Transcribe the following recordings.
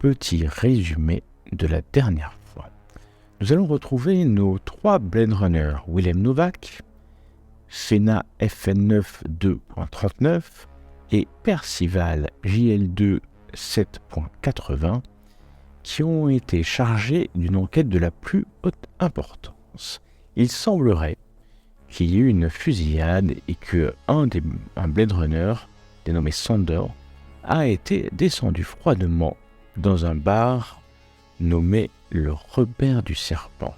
petit résumé de la dernière fois. Nous allons retrouver nos 3 Blade Runner Willem Novak, Fena FN9 2.39 et Percival JL2 7.80 qui ont été chargés d'une enquête de la plus haute importance. Il semblerait qu'il y ait eu une fusillade et qu'un Blade Runner, dénommé Sandor, a été descendu froidement dans un bar nommé le Repère du Serpent.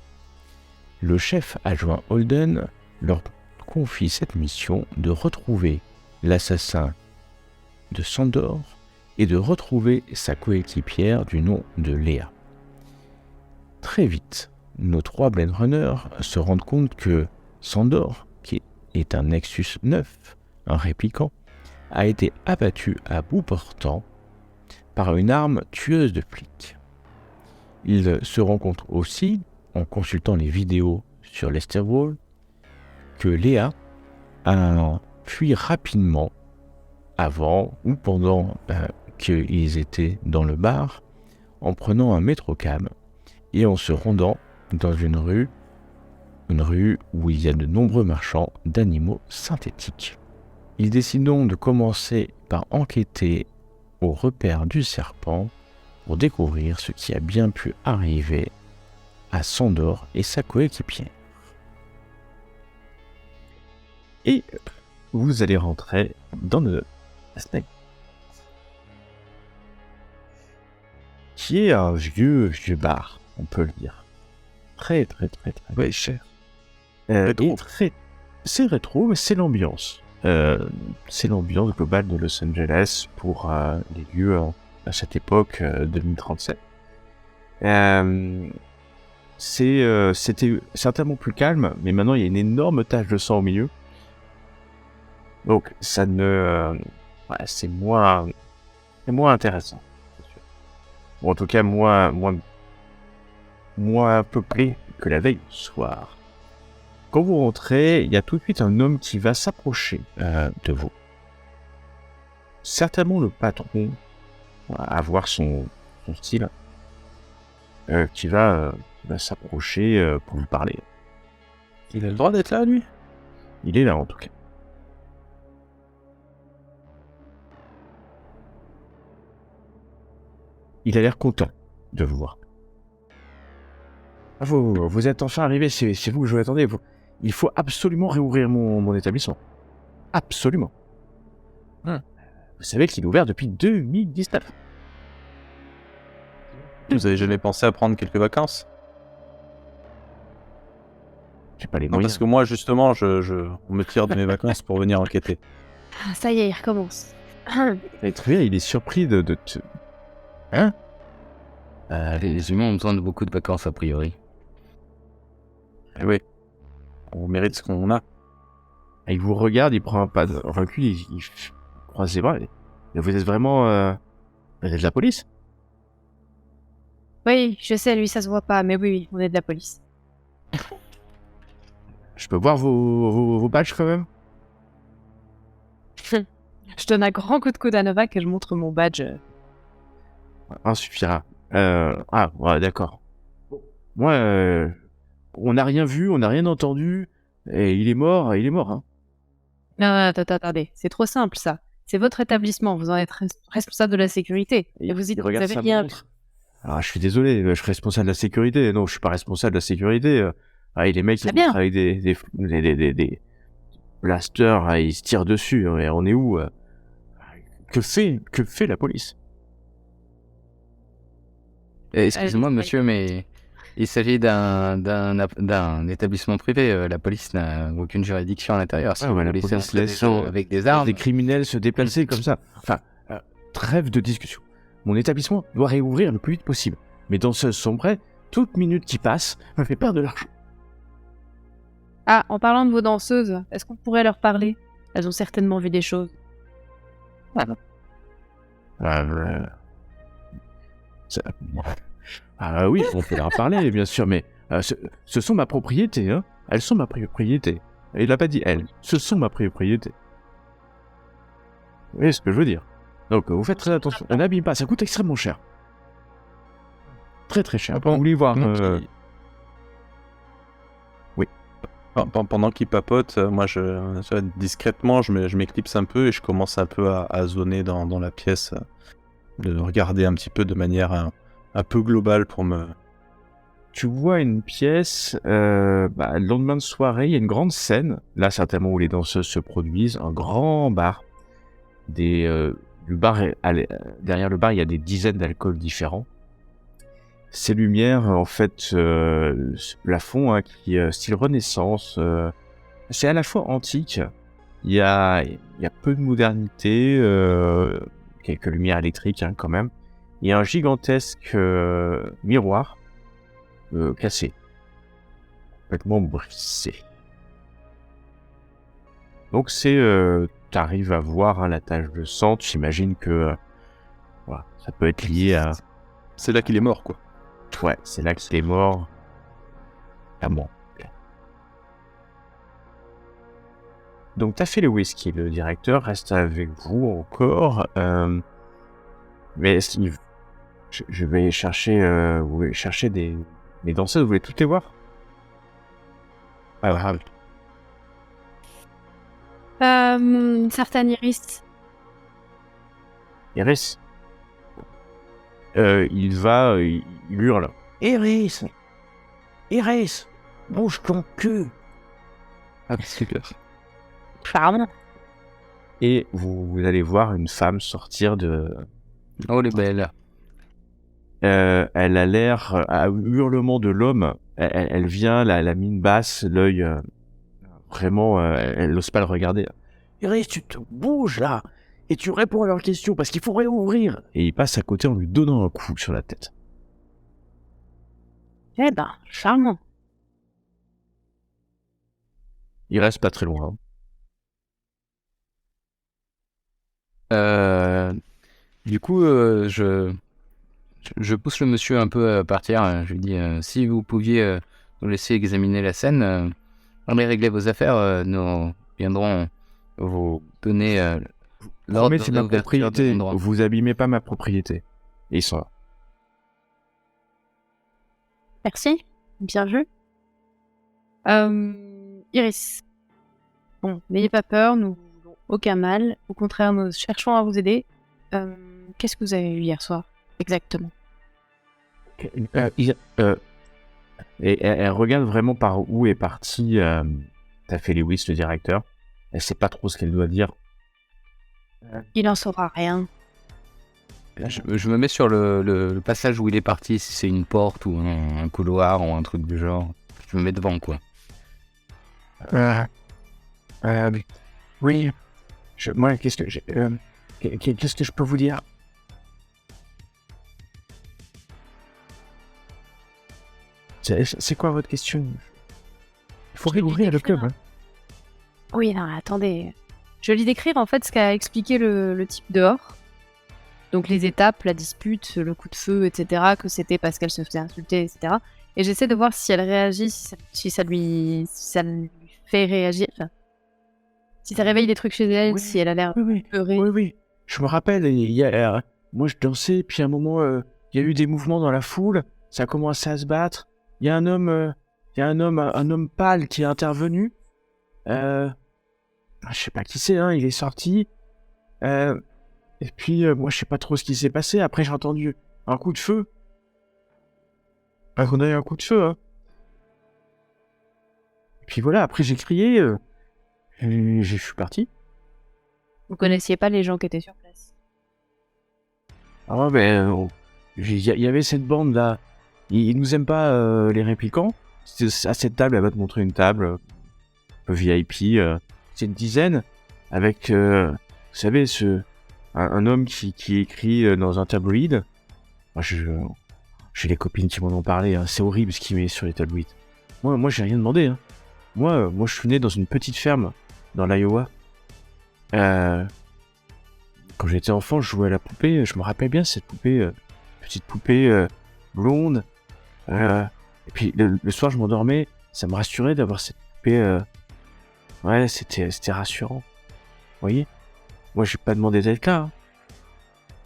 Le chef adjoint Holden leur confie cette mission de retrouver l'assassin de Sandor et de retrouver sa coéquipière du nom de Léa. Très vite, nos 3 Blade Runners se rendent compte que Sandor, qui est un Nexus 9, un répliquant, a été abattu à bout portant par une arme tueuse de flics. Ils se rencontrent aussi, en consultant les vidéos sur l'Esterwall, que Léa a fui rapidement avant ou pendant qu'ils étaient dans le bar, en prenant un métrocab et en se rendant dans une rue où il y a de nombreux marchands d'animaux synthétiques. Ils décident donc de commencer par enquêter au repère du serpent pour découvrir ce qui a bien pu arriver à Sandor et sa coéquipière. Et vous allez rentrer dans le Snake, qui est un vieux bar, on peut le dire. Très Ouais, cher. C'est rétro, mais c'est l'ambiance. C'est l'ambiance globale de Los Angeles pour les lieux à cette époque 2037. C'était certainement plus calme, mais maintenant il y a une énorme tache de sang au milieu. Donc ça c'est moins intéressant. Bon, en tout cas moins peuplé que la veille du soir. Quand vous rentrez, il y a tout de suite un homme qui va s'approcher de vous. Certainement le patron, à voir son style, qui va s'approcher pour vous parler. Il a le droit d'être là, lui ? Il est là, en tout cas. Il a l'air content de vous voir. Vous êtes enfin arrivé, c'est vous que je l'attendais. Il faut absolument réouvrir mon établissement. Absolument. Vous savez qu'il est ouvert depuis 2019. Vous avez jamais pensé à prendre quelques vacances ? J'ai pas les Non, moyens. parce que moi, justement, on me tire de mes vacances pour venir enquêter. Ah, ça y est, il recommence. Et très bien, il est surpris de te... Hein ? Les humains ont besoin de beaucoup de vacances, a priori. Eh oui. On mérite ce qu'on a. Il vous regarde, il prend un pas de recul, il croise ses bras. Et vous êtes vraiment... Vous êtes de la police ? Oui, je sais, lui, ça se voit pas, mais oui, on est de la police. Je peux voir vos badges quand même ? Je donne un grand coup de coude à Novak et je montre mon badge. Un suffira. Ouais, d'accord. Moi, on n'a rien vu, on n'a rien entendu, et il est mort, hein. Non, attendez, c'est trop simple, ça. C'est votre établissement, vous en êtes responsable de la sécurité. Et vous Il regarde avez sa rien vu. montre. Alors, je suis désolé, je suis responsable de la sécurité. Non, je suis pas responsable de la sécurité. Les mecs, ils bien. rentrent avec des blasters, ils se tirent dessus. On est où Que fait la police ? Excusez-moi, monsieur, mais il s'agit d'un établissement privé. La police n'a aucune juridiction à l'intérieur. Si vous la laissez police entrer laisse des gens avec des armes... des criminels se déplacer comme ça. Enfin, trêve de discussion. Mon établissement doit réouvrir le plus vite possible. Mais dans ce sombre, toute minute qui passe me fait perdre de l'argent. Ah, en parlant de vos danseuses, est-ce qu'on pourrait leur parler ? Elles ont certainement vu des choses. Oui, on peut leur parler, bien sûr, mais ce sont ma propriété, hein. Elles sont ma propriété. Il n'a pas dit elles. Ce sont ma propriété. Vous voyez ce que je veux dire ? Donc, vous faites très attention. On n'abîme pas, ça coûte extrêmement cher. Très très cher. Pendant- Vous voulez voir pendant qu'il- Oui. Pendant qu'il papote, moi, tu vois, discrètement, je m'éclipse un peu et je commence un peu à zoner dans la pièce, de regarder un petit peu de manière un peu globale pour me... Tu vois une pièce, le lendemain de soirée, il y a une grande scène, là certainement où les danseuses se produisent, un grand bar. Le bar derrière le bar, il y a des dizaines d'alcools différents. Ces lumières, en fait, ce plafond hein, qui style Renaissance, c'est à la fois antique, il y a peu de modernité, quelques lumières électriques hein, quand même. Il y a un gigantesque miroir cassé, complètement brisé. Donc t'arrives à voir hein, la tache de sang, tu imagines que voilà, ça peut être lié à... C'est là qu'il est mort, quoi. Ouais, c'est là que c'est mort. Ah bon. Donc t'as fait le whisky, le directeur reste avec vous encore. Mais Steve, je vais chercher, vous voulez chercher des danseuses, vous voulez toutes les voir? Ah, Certaines Iris. Iris. Il hurle. Iris! Iris! Bouge ton cul! Ah, super. Charme. Et vous allez voir une femme sortir de... Oh, les belles. Elle a l'air, à hurlement de l'homme, elle vient, la mine basse, l'œil vraiment, elle n'ose pas le regarder. Iris, tu te bouges là! Et tu réponds à leurs questions parce qu'il faut réouvrir! Et il passe à côté en lui donnant un coup sur la tête. Eh ben, charmant. Il reste pas très loin. Du coup, je pousse le monsieur un peu par terre. Je lui dis si vous pouviez nous laisser examiner la scène, allez régler vos affaires, nous viendrons vous donner l'ordre Mais c'est ma d'ouverture de propriété, l'endroit. vous abîmez pas ma propriété. Et ils sont là. Merci. Bien vu. Iris. Bon, n'ayez pas peur, nous n'avons aucun mal. Au contraire, nous cherchons à vous aider. Qu'est-ce que vous avez eu hier soir, exactement? Et elle regarde vraiment par où est parti t'as fait Lewis, le directeur. Elle sait pas trop ce qu'elle doit dire. Il en saura rien. Je me mets sur le passage où il est parti, si c'est une porte ou un couloir ou un truc du genre. Je me mets devant, quoi. Oui. Moi, qu'est-ce que je peux vous dire? C'est quoi votre question? Il faut réouvrir le club. Hein. Oui, non, attendez. Je vais lui décrire en fait ce qu'a expliqué le type dehors. Donc les étapes, la dispute, le coup de feu, etc. Que c'était parce qu'elle se faisait insulter, etc. Et j'essaie de voir si elle réagit, si ça lui fait réagir. Enfin, si ça réveille des trucs chez elle, Oui, si elle a l'air Oui. peurée. Oui. Je me rappelle, moi je dansais, puis à un moment, il y a eu des mouvements dans la foule, ça a commencé à se battre. Il y a un homme pâle qui est intervenu. Je sais pas qui c'est, hein, il est sorti. Et puis, moi je sais pas trop ce qui s'est passé. Après, j'ai entendu un coup de feu. On a eu un coup de feu, hein. Et puis voilà, après j'ai crié, et je suis parti. Vous connaissiez pas les gens qui étaient sur place? Ah ben, il y avait cette bande là. Ils nous aiment pas les répliquants. À cette table, elle va te montrer une table un peu VIP. C'est une dizaine avec, vous savez, un homme qui écrit dans un tabloïd. Moi, j'ai les copines qui m'en ont parlé. Hein. C'est horrible ce qu'il met sur les tabloïds. Moi, j'ai rien demandé. Hein. Moi, je suis né dans une petite ferme dans l'Iowa. Quand j'étais enfant, je jouais à la poupée. Je me rappelle bien cette poupée, petite poupée blonde. Et puis le soir, je m'endormais. Ça me rassurait d'avoir cette poupée. Ouais, c'était rassurant. Vous voyez? Moi, j'ai pas demandé d'être là. Hein.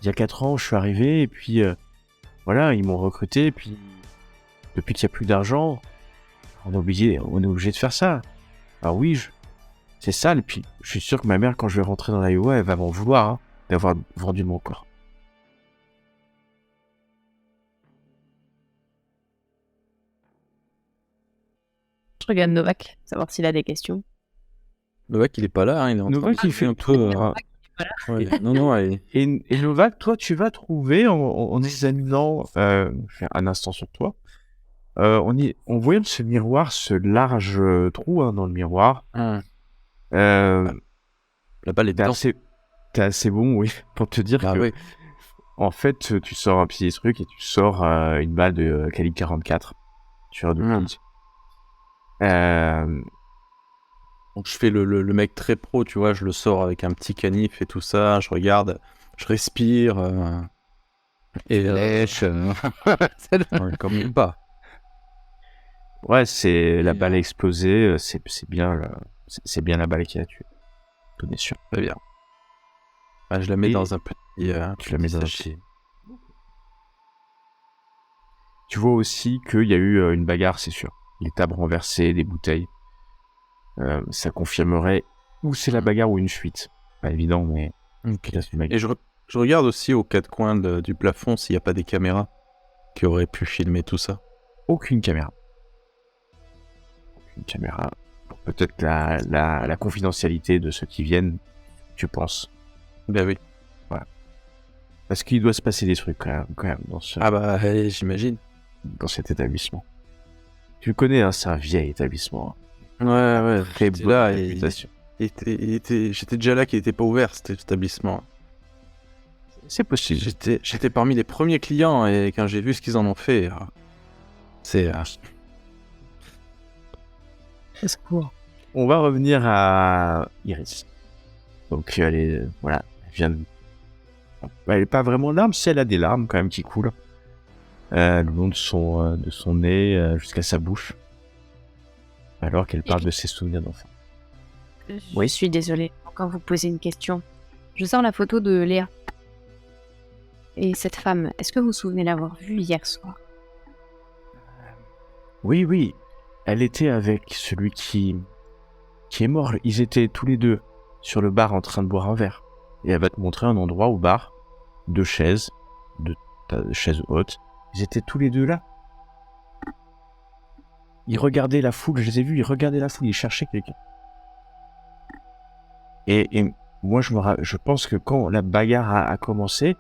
Il y a 4 ans, je suis arrivé et puis voilà, ils m'ont recruté, et puis depuis qu'il n'y a plus d'argent, on est obligé de faire ça. Alors oui, c'est sale, et puis je suis sûr que ma mère, quand je vais rentrer dans l'Iowa, elle va m'en vouloir hein, d'avoir vendu mon corps. Je regarde Novak, savoir s'il a des questions. Le mec, il est pas là, hein, il est en train Novak, de il fait un peu. Ouais, non, allez. Et Novak, toi, tu vas trouver en examinant, je fais un instant sur toi, en voyant ce miroir, ce large trou hein, dans le miroir, Ah, euh, la balle est dedans. t'es assez bon, oui, pour te dire Ah que, oui. en fait, tu sors un petit truc et tu sors une balle de calibre 44, tireur de Hmm. plus. Euh, Donc je fais le mec très pro, tu vois, je le sors avec un petit canif et tout ça, je regarde, je respire, et Lèche. ouais, comme une pas. ouais, c'est la Et, balle a explosé, c'est bien, c'est bien la balle qui a tué, tout bien sûr. Très bien. Ah, je la mets Et dans un petit. tu la mets dans un sachet. Tu vois aussi qu'il y a eu une bagarre, c'est sûr. Les tables renversées, des bouteilles. Ça confirmerait ou c'est la bagarre ou une fuite. Pas évident, mais Ok. là, c'est une bagarre. Et je regarde aussi aux quatre coins du plafond s'il n'y a pas des caméras qui auraient pu filmer tout ça. Aucune caméra. Aucune caméra. Peut-être la confidentialité de ceux qui viennent, tu penses. Ben oui. Parce qu'il doit se passer des trucs quand même Ah bah, j'imagine. dans cet établissement. Tu le connais, hein, c'est un vieil établissement. Ouais, Très j'étais bonne là réputation. j'étais déjà là qu'il n'était pas ouvert cet établissement. C'est possible. J'étais parmi les premiers clients et quand j'ai vu ce qu'ils en ont fait, c'est... On va revenir à Iris. Donc elle vient de... Elle est pas vraiment larme, si elle a des larmes quand même qui coulent. Le long de son nez jusqu'à sa bouche. Alors qu'elle parle de ses souvenirs d'enfant. Je suis désolée quand vous posez une question. Je sors la photo de Léa. Et cette femme, est-ce que vous vous souvenez l'avoir vue hier soir? Oui. Elle était avec celui qui est mort. Ils étaient tous les deux sur le bar en train de boire un verre. Et elle va te montrer un endroit au bar, deux chaises hautes. Ils étaient tous les deux là. Ils regardaient la foule, je les ai vus, ils regardaient la foule, ils cherchaient quelqu'un. Et moi, je pense que quand la bagarre a commencé,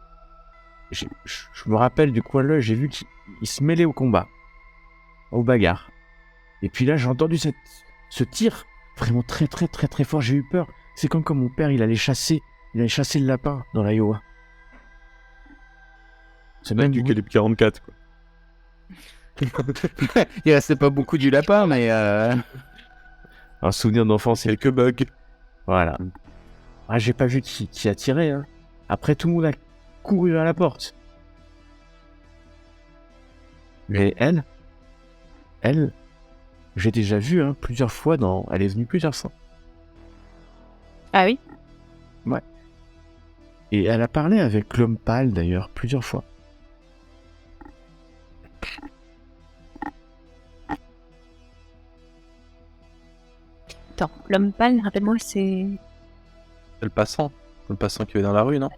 je me rappelle du coin de l'œil, j'ai vu qu'il se mêlait au combat, aux bagarres. Et puis là, j'ai entendu ce tir vraiment très fort, j'ai eu peur. C'est comme quand mon père, il allait chasser le lapin dans l'Iowa. C'est même du calibre 44, quoi. Il restait pas beaucoup du lapin, mais un souvenir d'enfance. Quelques bugs. Voilà. Ah, j'ai pas vu qui a tiré. Hein. Après, tout le monde a couru vers la porte. Mais elle, j'ai déjà vu hein, plusieurs fois elle est venue plusieurs fois. Ah oui? Et elle a parlé avec l'homme pâle d'ailleurs plusieurs fois. Attends, l'homme pâle, rappelle-moi, c'est... C'est le passant. Le passant qui est dans la rue, non?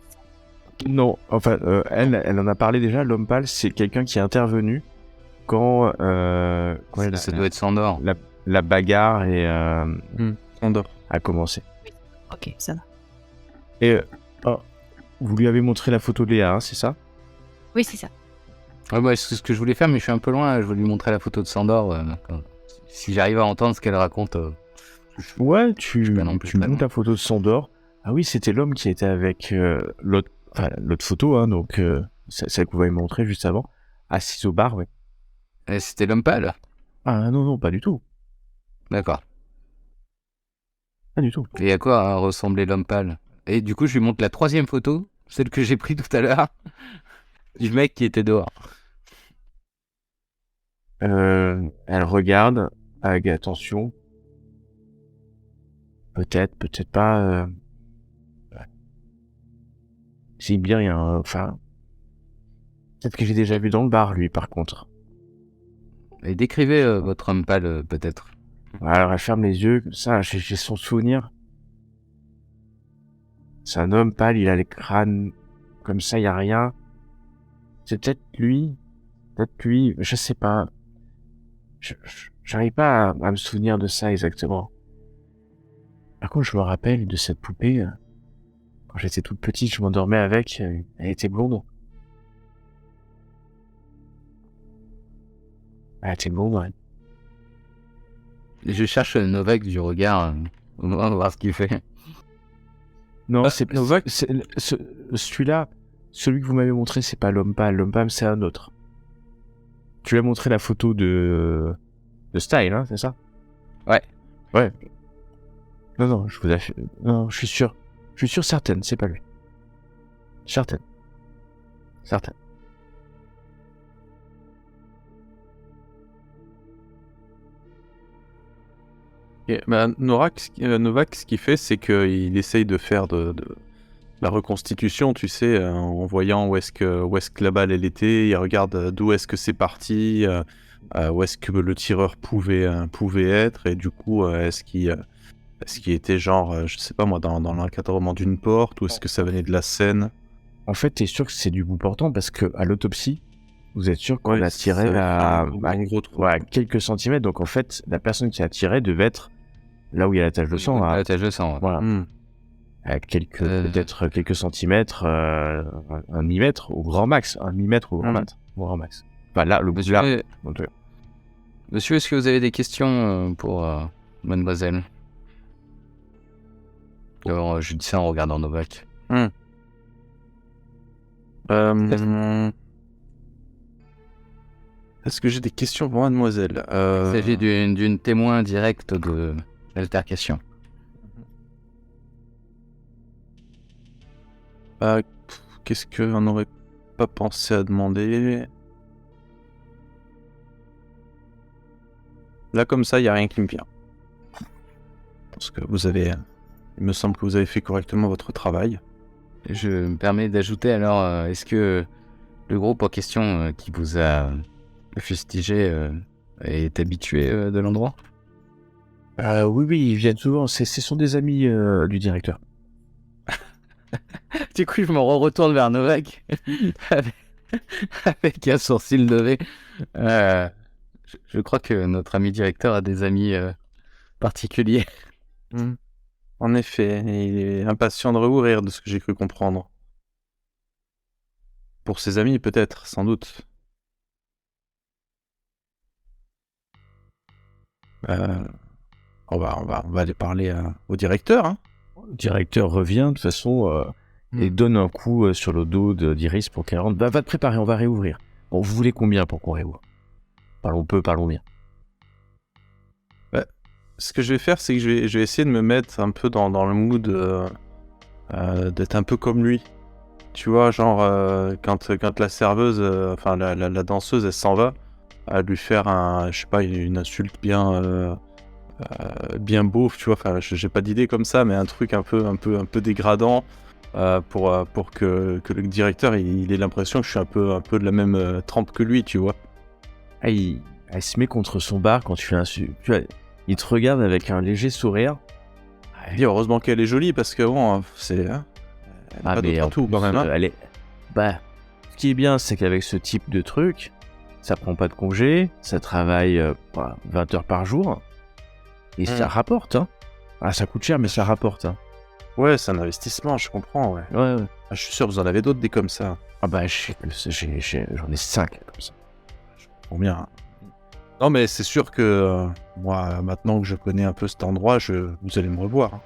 Non, enfin, elle en a parlé déjà. L'homme pâle, c'est quelqu'un qui est intervenu quand ça doit être Sandor. la bagarre Sandor. a commencé. Ok, ça va. Et vous lui avez montré la photo de Léa, hein, c'est ça? Oui, c'est ça. Ouais, c'est ce que je voulais faire, mais je suis un peu loin. Je voulais lui montrer la photo de Sandor. Si j'arrive à entendre ce qu'elle raconte. Ouais, tu suis pas non plus me très montres loin. la photo de Sandor. Ah oui, c'était l'homme qui était avec l'autre photo, hein, donc celle que vous m'avez montrée juste avant, assise au bar, ouais. Et c'était l'homme pâle. Ah non, pas du tout. D'accord. Pas du tout. Et à quoi ressemblait l'homme pâle? Et du coup, je lui montre la troisième photo, celle que j'ai prise tout à l'heure, du mec qui était dehors. Elle regarde avec attention. Peut-être pas. C'est bien rien. Enfin, Peut-être que j'ai déjà vu dans le bar, lui, par contre. Et décrivez votre homme pâle, peut-être. Alors, elle ferme les yeux, comme ça, j'ai son souvenir. C'est un homme pâle, il a les crânes comme ça, il y a rien. C'est peut-être lui, je sais pas. J'arrive pas à me souvenir de ça exactement. Par contre, je me rappelle de cette poupée. Quand j'étais toute petite, je m'endormais avec. Elle était blonde. Elle était blonde, ouais. Et je cherche Novak du regard, au moment de voir ce qu'il fait. Non, c'est Novak. Celui-là, celui que vous m'avez montré, c'est pas l'homme pâle. L'homme pâle, c'est un autre. Tu lui as montré la photo de Style, hein, c'est ça? Ouais. Ouais. Non, je vous assure. Non, je suis sûr. Je suis sûr certaine, c'est pas lui. Certaine. Et, Novak, ce qu'il fait, c'est qu'il essaye de faire de la reconstitution, tu sais, en voyant où est-ce que la balle elle était, il regarde d'où est-ce que c'est parti, où est-ce que le tireur pouvait être, et du coup, est-ce qu'il était genre, je sais pas moi, dans l'encadrement d'une porte, ou est-ce que ça venait de la scène? En fait, t'es sûr que c'est du bout portant parce que à l'autopsie, vous êtes sûr qu'on Ouais, a tiré ça à fait un gros trou. ouais, à quelques centimètres. Donc en fait, la personne qui a tiré devait être là où il y a la tache de sang. La tache de sang, ouais. Voilà. À peut-être quelques centimètres, un millimètre au grand max. Un millimètre au grand max. Enfin là, le bout Monsieur, là. Monsieur, est-ce que vous avez des questions pour mademoiselle? Alors, je dis ça en regardant Novak. Est-ce que j'ai des questions pour mademoiselle? Il s'agit d'une témoin directe de l'altercation. Qu'est-ce qu'on n'aurait pas pensé à demander? Là, comme ça, il n'y a rien qui me vient. Parce que il me semble que vous avez fait correctement votre travail. Je me permets d'ajouter alors, est-ce que le groupe en question qui vous a fustigé est habitué de l'endroit? Oui, ils viennent souvent. Ce sont des amis du directeur. Du coup, je me retourne vers Novak avec un sourcil levé. Je crois que notre ami directeur a des amis particuliers. En effet, il est impatient de rouvrir, de ce que j'ai cru comprendre. Pour ses amis, peut-être, sans doute. On va aller parler au directeur, hein. Le directeur revient de toute façon et donne un coup sur le dos d'Iris pour qu'elle rentre. Va te préparer, on va réouvrir. Bon, vous voulez combien pour qu'on réouvre? Parlons peu, parlons bien. Ce que je vais faire, c'est que je vais essayer de me mettre un peu dans le mood d'être un peu comme lui. Tu vois, genre, quand la serveuse, enfin la danseuse, elle s'en va, à lui faire une insulte bien beauf, tu vois. Enfin, j'ai pas d'idée comme ça, mais un truc un peu dégradant pour que le directeur il ait l'impression que je suis un peu de la même trempe que lui, tu vois. Elle se met contre son bar quand tu fais l'insulte. Tu vois, il te regarde avec un léger sourire. Elle dit heureusement qu'elle est jolie parce que bon, c'est. Pas d'autre atout, quand même. Ce qui est bien, c'est qu'avec ce type de truc, ça prend pas de congé, ça travaille 20 heures par jour, et ça rapporte, hein. Ah, ça coûte cher, mais ça rapporte, hein. Ouais, c'est un investissement, je comprends, ouais. Ouais. Je suis sûr que vous en avez d'autres des comme ça. Ah bah, j'en ai 5 comme ça. Je comprends bien. Non, mais c'est sûr que moi, maintenant que je connais un peu cet endroit, vous allez me revoir.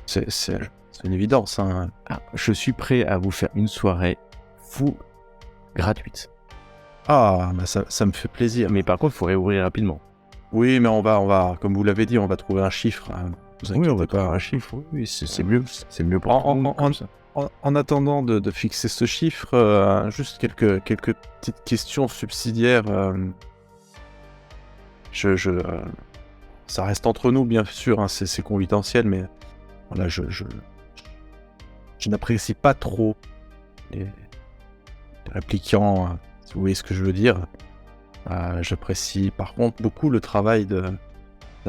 C'est une évidence, hein. Ah, je suis prêt à vous faire une soirée full gratuite. Ah, bah ça me fait plaisir. Mais par contre, il faut réouvrir rapidement. Oui, mais on va, comme vous l'avez dit, on va trouver un chiffre. Hein. Oui, on va trouver un chiffre. Oui, c'est mieux. C'est mieux pour tout le monde comme ça. En attendant de fixer ce chiffre, juste quelques petites questions subsidiaires. Ça reste entre nous, bien sûr, hein, c'est confidentiel, mais voilà, je n'apprécie pas trop répliquant, si vous voyez ce que je veux dire. J'apprécie par contre beaucoup le travail d'un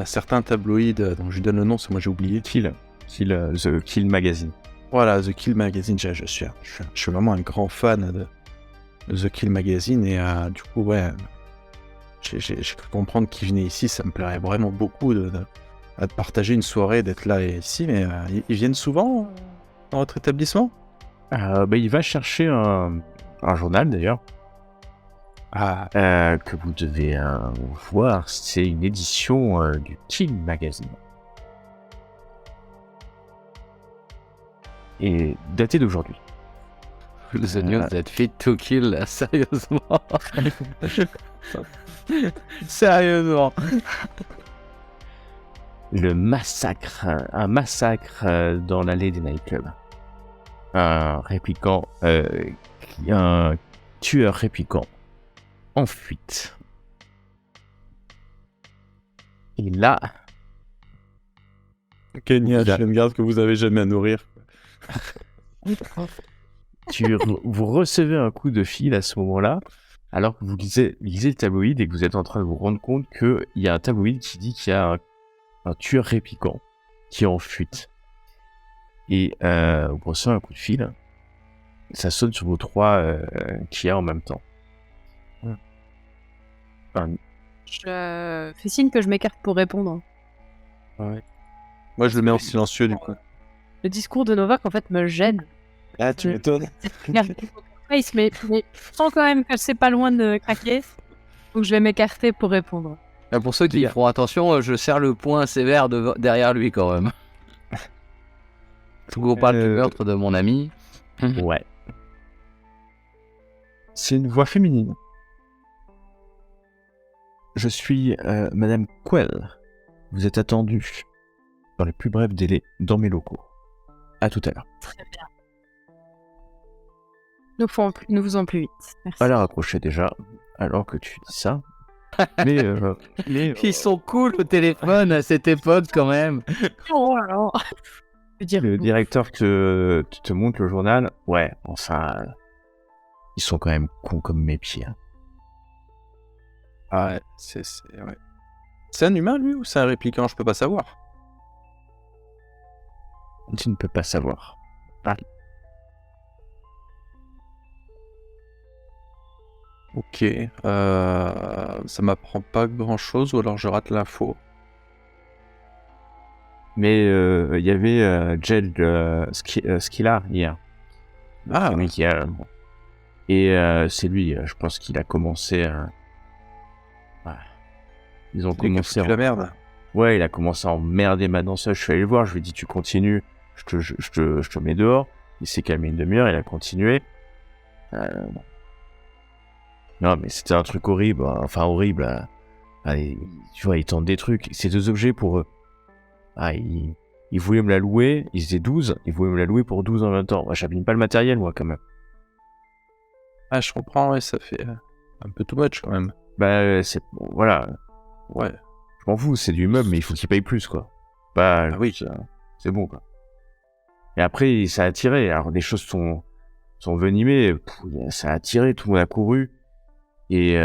certain tabloïd dont je lui donne le nom, c'est moi j'ai oublié. The Kill Magazine. Voilà, The Kill Magazine, je suis vraiment un grand fan de The Kill Magazine et du coup, ouais, j'ai cru comprendre qu'il venait ici, ça me plairait vraiment beaucoup de partager une soirée, d'être là et ici, mais ils viennent souvent dans votre établissement? Il va chercher un journal d'ailleurs que vous devez voir. C'est une édition du Kill Magazine. Et daté d'aujourd'hui. The news that fit to kill, sérieusement. Sérieusement. Un massacre dans l'allée des nightclubs. Un tueur répliquant en fuite. Et là, Kenya, je ne garde que vous avez jamais à nourrir. vous recevez un coup de fil à ce moment-là, alors que vous lisez le tabloïd et que vous êtes en train de vous rendre compte qu'il y a un tabloïd qui dit qu'il y a un tueur répliquant qui est en fuite. Et vous recevez un coup de fil, ça sonne sur vos 3 qu'il y a en même temps. Je fais signe que je m'écarte pour répondre. Ouais. Moi, je le mets en silencieux, du coup. Le discours de Novak, en fait, me gêne. Ah, tu m'étonnes. Mais je sens quand même que c'est pas loin de craquer. Donc je vais m'écarter pour répondre. Pour ceux qui feront attention, je serre le poing sévère derrière lui quand même. Tout qu'on parle du meurtre de mon ami. Ouais. C'est une voix féminine. Je suis Madame Quell. Vous êtes attendue dans les plus brefs délais dans mes locaux. À tout à l'heure. Très bien. Nous faisons plus vite. Merci. Elle a raccroché déjà, alors que tu dis ça. mais Ils sont cool au téléphone à cette époque quand même. Oh là là. Je veux dire, le directeur te montre le journal. Ouais, enfin, ils sont quand même cons comme mes pieds. Hein. Ah ouais, ouais. C'est un humain, lui, ou c'est un répliquant? Je peux pas savoir. Tu ne peux pas savoir. Ah. Ok, ça m'apprend pas grand-chose, ou alors je rate l'info. Mais il y avait Jed Skillar hier. Ah, celui qui a... Et c'est lui, je pense qu'il a commencé... Ils ont commencé... la merde. Ouais, il a commencé à emmerder ma danseuse. Je suis allé le voir, je lui ai dit tu continues, je te mets dehors. Il s'est calmé une demi-heure, il a continué. Non, mais c'était un truc horrible, enfin horrible. Tu vois, ils tentent des trucs. C'est 2 objets pour eux. Ils voulaient me la louer, ils étaient 12, ils voulaient me la louer pour 12 en même temps. Moi, j'abîme pas le matériel, moi, quand même. Ah, je comprends, ouais, ça fait un peu too much, quand même. C'est... Voilà. Ouais. Je m'en fous, c'est du meuble, mais il faut qu'ils payent plus, quoi. Oui. C'est bon, quoi. Et après, ça a attiré. Alors, les choses sont venimées. Ça a attiré, tout le monde a couru. Et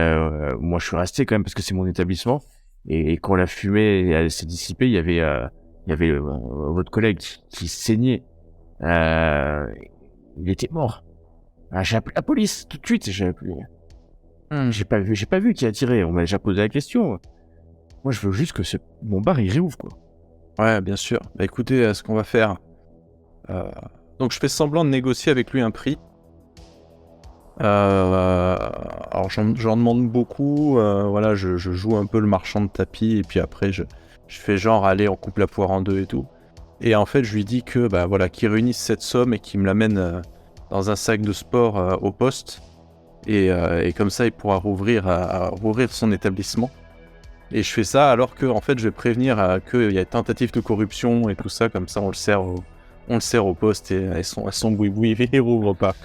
moi, je suis resté quand même parce que c'est mon établissement. Et quand la fumée elle s'est dissipée, il y avait votre collègue qui saignait. Il était mort. J'ai appelé la police tout de suite. J'ai pas vu qui a tiré. On m'a déjà posé la question. Moi, je veux juste que mon bar il réouvre, quoi. Ouais, bien sûr. Bah écoutez, ce qu'on va faire. Donc je fais semblant de négocier avec lui un prix. Alors j'en demande beaucoup. Voilà, je joue un peu le marchand de tapis et puis après je fais genre allez, on coupe la poire en 2 et tout. Et en fait, je lui dis que voilà, qu'il réunisse cette somme et qu'il me l'amène dans un sac de sport au poste. Et comme ça, il pourra rouvrir son établissement. Et je fais ça alors que en fait, je vais prévenir qu'il y a tentative de corruption et tout ça. Comme ça, on le sert au poste et elles sont boui-boui et ils rouvrent pas.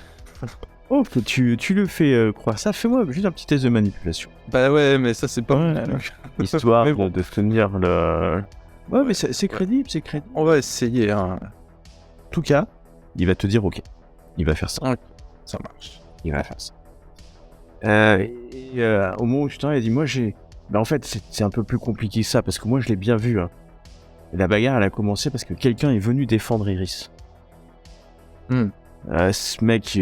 Oh, tu le fais croire ça. Fais-moi juste un petit test de manipulation. Bah ouais, mais ça c'est pas histoire mais bon. de tenir le... Ouais, mais c'est crédible, c'est crédible. On va essayer, hein. En tout cas, il va te dire ok. Il va faire ça. Ok, ça marche. Il va faire ça. Au moment où je t'en ai dit, moi j'ai... Bah en fait, c'est un peu plus compliqué que ça, parce que moi je l'ai bien vu. Hein. La bagarre, elle a commencé parce que quelqu'un est venu défendre Iris. Ce mec,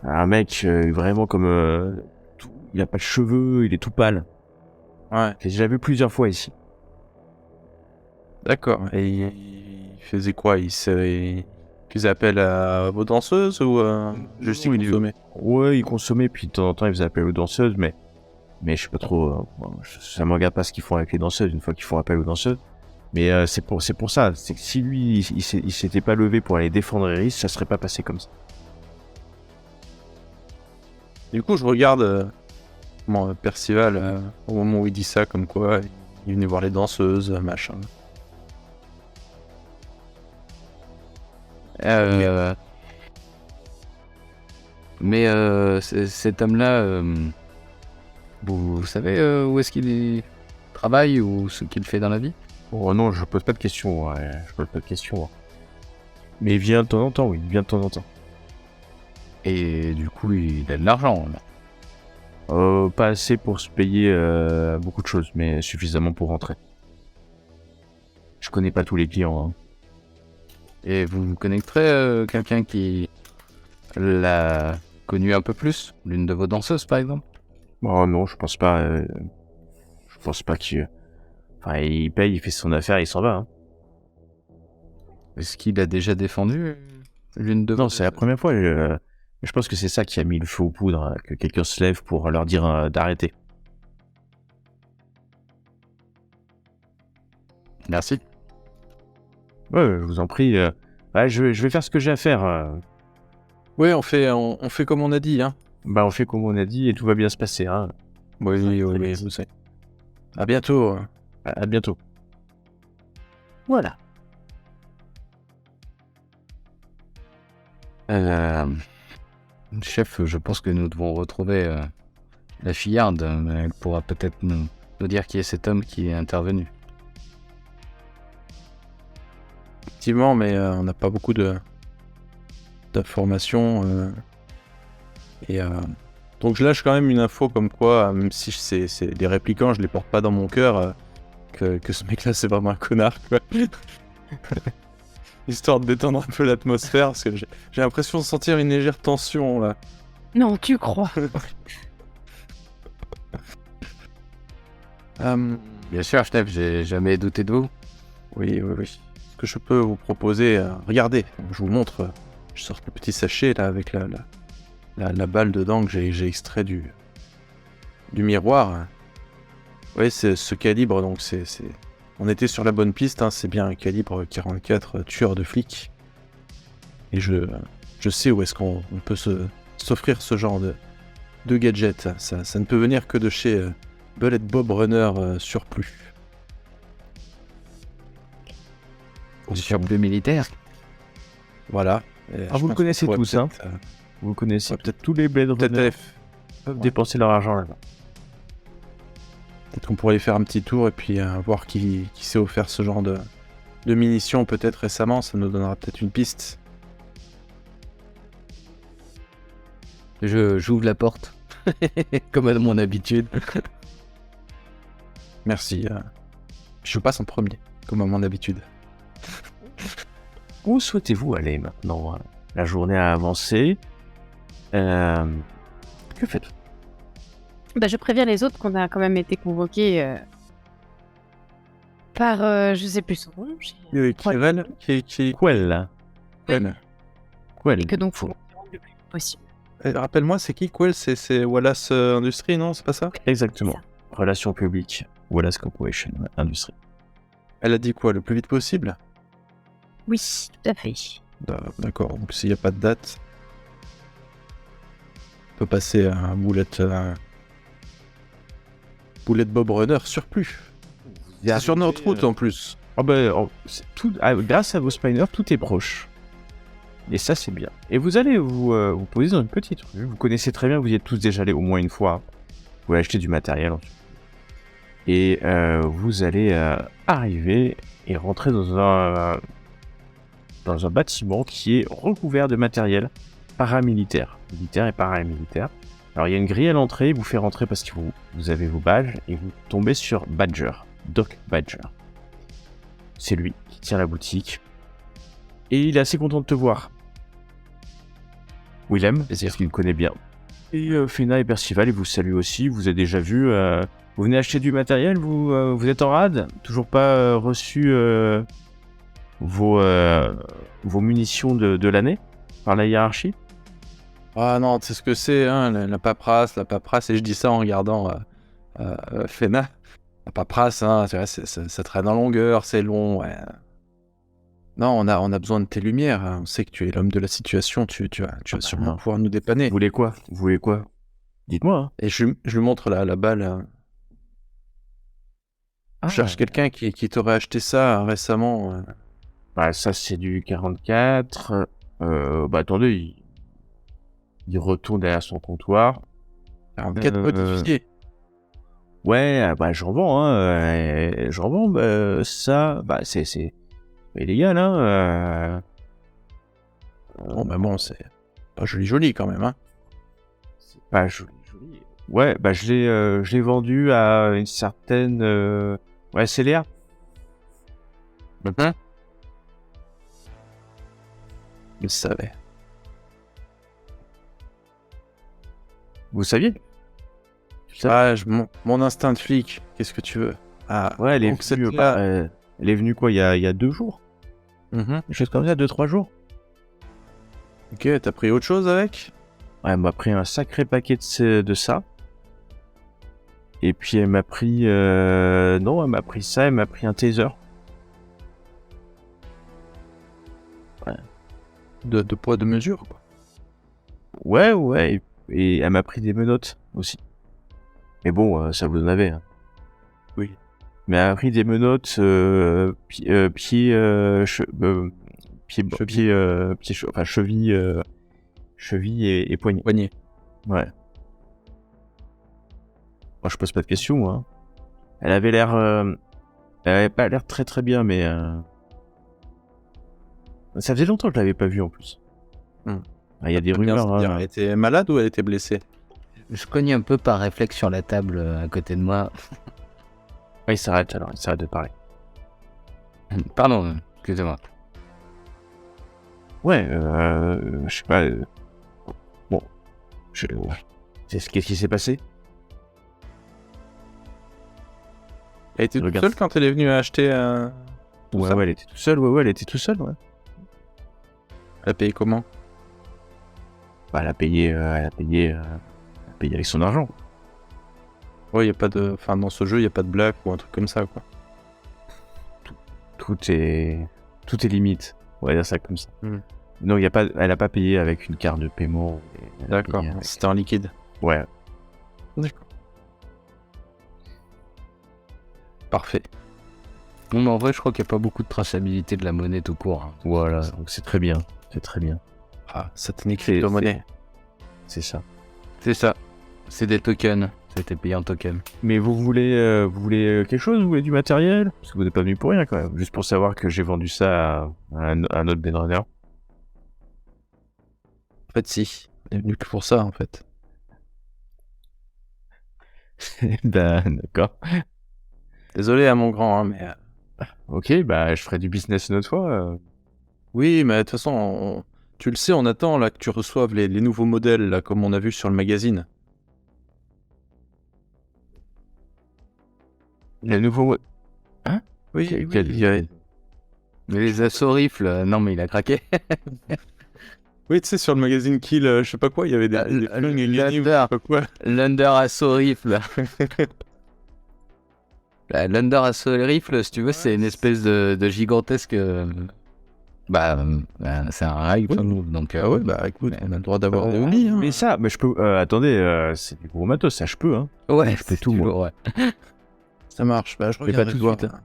un mec vraiment comme... il a pas de cheveux, il est tout pâle. Ouais. J'ai déjà vu plusieurs fois ici. D'accord. Et il faisait quoi? Il faisait appel à vos danseuses ou juste il consommait? Ouais, il consommait, puis de temps en temps il faisait appel aux danseuses, mais je sais pas trop... ça me regarde pas ce qu'ils font avec les danseuses une fois qu'ils font appel aux danseuses. Mais c'est pour ça, c'est que si lui, il s'était pas levé pour aller défendre Iris, ça serait pas passé comme ça. Du coup, je regarde Percival au moment où il dit ça, comme quoi il venait voir les danseuses, machin. Mais cet homme-là, vous savez où est-ce qu'il travaille ou ce qu'il fait dans la vie? Oh non, je pose pas de questions, je pose pas de questions. Hein. Mais il vient de temps en temps, oui, il vient de temps en temps. Et du coup, il a de l'argent, là. Pas assez pour se payer beaucoup de choses, mais suffisamment pour rentrer. Je connais pas tous les clients. Hein. Et vous connecterez quelqu'un qui l'a connu un peu plus? L'une de vos danseuses, par exemple? Oh non, je pense pas. Je pense pas qu'il... Enfin, il paye, il fait son affaire, il s'en va. Hein. Est-ce qu'il a déjà défendu l'une de vos... Non, c'est la première fois. Je pense que c'est ça qui a mis le feu aux poudres, hein, que quelqu'un se lève pour leur dire d'arrêter. Merci. Ouais, je vous en prie. Ouais, je vais faire ce que j'ai à faire. Ouais, on fait comme on a dit, hein. Bah, on fait comme on a dit et tout va bien se passer. Hein. Oui, vous savez. À bientôt. À bientôt. Voilà. Chef, je pense que nous devons retrouver la fillarde. Elle pourra peut-être nous dire qui est cet homme qui est intervenu. Effectivement, mais on n'a pas beaucoup d'informations. Donc je lâche quand même une info comme quoi, même si c'est des réplicants, je les porte pas dans mon cœur, que ce mec-là c'est vraiment un connard, quoi. Histoire de détendre un peu l'atmosphère, parce que j'ai l'impression de sentir une légère tension, là. Non, tu crois. Bien sûr, chef, j'ai jamais douté de vous. Oui. Ce que je peux vous proposer, regardez, je vous montre, je sors le petit sachet, là, avec la balle dedans que j'ai extrait du miroir. Oui, c'est ce calibre, donc c'est... On était sur la bonne piste, hein, c'est bien un calibre 44 tueur de flics. Et je sais où est-ce qu'on peut s'offrir ce genre de gadget. Ça ne peut venir que de chez Bullet Bob Runner Surplus. Surplus militaire. Voilà. Vous le connaissez tous, hein. Vous connaissez peut-être tous les Blade Runners peuvent dépenser leur argent là-bas. Peut-être qu'on pourrait y faire un petit tour et puis voir qui s'est offert ce genre de munitions peut-être récemment, ça nous donnera peut-être une piste. J'ouvre la porte, comme à mon habitude. Merci. Je passe en premier, comme à mon habitude. Où souhaitez-vous aller maintenant? La journée a avancé. Que faites-vous? Bah, je préviens les autres qu'on a quand même été convoqués par, je sais plus son nom. Quel Quel? Et que donc faut le plus possible. Rappelle-moi, c'est qui Quell? C'est Wallace Industries, non? C'est pas ça? Exactement. Ça. Relations publiques. Wallace Corporation, industrie. Elle a dit quoi? Le plus vite possible? Oui, tout à fait. D'accord, donc s'il n'y a pas de date, on peut passer à un Bullet Bob Runner Surplus. C'est sur notre route en plus. Grâce à vos spiners, tout est proche. Et ça, c'est bien. Et vous allez vous poser dans une petite rue. Vous connaissez très bien, vous y êtes tous déjà allés au moins une fois. Vous allez acheter du matériel ensuite. Et vous allez arriver et rentrer dans un bâtiment qui est recouvert de matériel paramilitaire. Militaire et paramilitaire. Alors il y a une grille à l'entrée, il vous fait rentrer parce que vous avez vos badges et vous tombez sur Badger, Doc Badger. C'est lui qui tient la boutique. Et il est assez content de te voir. Willem, Plaisir. parce qu'il me connaît bien. Et Fena et Percival, ils vous saluent aussi, vous avez déjà vu. Vous venez acheter du matériel, vous êtes en rade. Toujours pas reçu vos munitions de l'année par la hiérarchie. Ah non, tu sais ce que c'est, hein, la paperasse, et je dis ça en regardant Fena. La paperasse, hein, c'est vrai, ça traîne en longueur, c'est long, ouais. Non, on a besoin de tes lumières, hein. On sait que tu es l'homme de la situation, tu vas sûrement non. pouvoir nous dépanner. Vous voulez quoi Dites-moi. Hein. Et je lui montre la balle. Je cherche quelqu'un qui t'aurait acheté ça récemment. Bah ça c'est du 44. Bah attendez, il retourne derrière son comptoir. 44 modifié. Ouais, bah j'en vends, hein. J'en vends, ça, bah c'est illégal, hein. Bon, bah bon, c'est pas joli quand même, hein. C'est pas joli. Ouais, bah je l'ai vendu à une certaine, ouais, c'est Léa. Je le savais. Vous saviez? Ah, mon instinct de flic, qu'est-ce que tu veux? Ah, Ouais, elle est donc venue, cette là. elle est venue quoi, il y a 2 jours? Mhm. Quelque chose comme ça, 2-3 jours? Ok, t'as pris autre chose avec? Ouais, elle m'a pris un sacré paquet de ça. Et puis elle m'a pris... non, elle m'a pris ça, elle m'a pris un taser. De poids, de mesure, quoi. Ouais, et elle m'a pris des menottes aussi. Mais bon, ça vous en avez. Hein. Oui. Mais elle m'a pris des menottes cheville et poignet. Poignet. Ouais. Moi, je pose pas de questions, hein. Elle avait pas l'air très très bien, mais ça faisait longtemps que je l'avais pas vue en plus. Hmm. Ah, il y a des Bien, rumeurs. c'est-à-dire, Hein. elle était malade ou elle était blessée? Je cogne un peu par réflexe sur la table à côté de moi. Ouais, il s'arrête alors, il s'arrête de parler. Pardon, excusez-moi. Ouais, je sais pas. Bon, qu'est-ce qui s'est passé? Elle était toute Regarde. seule quand elle est venue acheter tout Ouais, ça? elle était toute seule. Ouais, elle était toute seule. Ouais. Elle a payé comment? Bah, elle a payé avec son argent. Ouais, y a pas de... Enfin, dans ce jeu, y a pas de blague ou un truc comme ça, quoi. Tout est limite. On va dire ça comme ça. Hmm. Non, elle a pas payé avec une carte de paiement. Elle a D'accord, payé avec- c'était en liquide. Ouais. D'accord. Parfait. Non, mais en vrai, je crois qu'il n'y a pas beaucoup de traçabilité de la monnaie tout court. Hein. Voilà. Donc c'est très bien. C'est très bien. Ah, satanique C'est- crypto-monnaie. C'est ça. C'est ça. C'est des tokens. C'était payé en token. Mais vous voulez quelque chose? Vous voulez du matériel? Parce que vous n'êtes pas venu pour rien quand même. Juste pour savoir que j'ai vendu ça à un autre Blade Runner. En fait, si. On est venu que pour ça, en fait. Ben, d'accord. Désolé, mon grand, hein, mais... Ok, bah je ferai du business une autre fois. Oui, mais de toute façon, tu le sais, on attend là que tu reçoives les nouveaux modèles, là, comme on a vu sur le magazine. Le nouveau... Oui, Quel- oui, quel- il y a- Mais les assauts rifles, non, mais il a craqué. oui, tu sais, sur le magazine Kill, je sais pas quoi, il y avait des flingues et L'Under. je sais pas quoi. L'Under Assaut Rifle. L'Under Assaut Rifle, si tu veux, c'est une espèce de gigantesque. C'est un rifle. Donc, Ah ouais, bah écoute, on a le droit d'avoir des hobbies, hein. Mais ça, mais je peux... attendez, c'est du gros matos, ça je peux, hein. ouais, je peux c'est tout, moi. toujours, ouais. Ça marche, bah je Mais regarde pas tout de voir. suite, hein.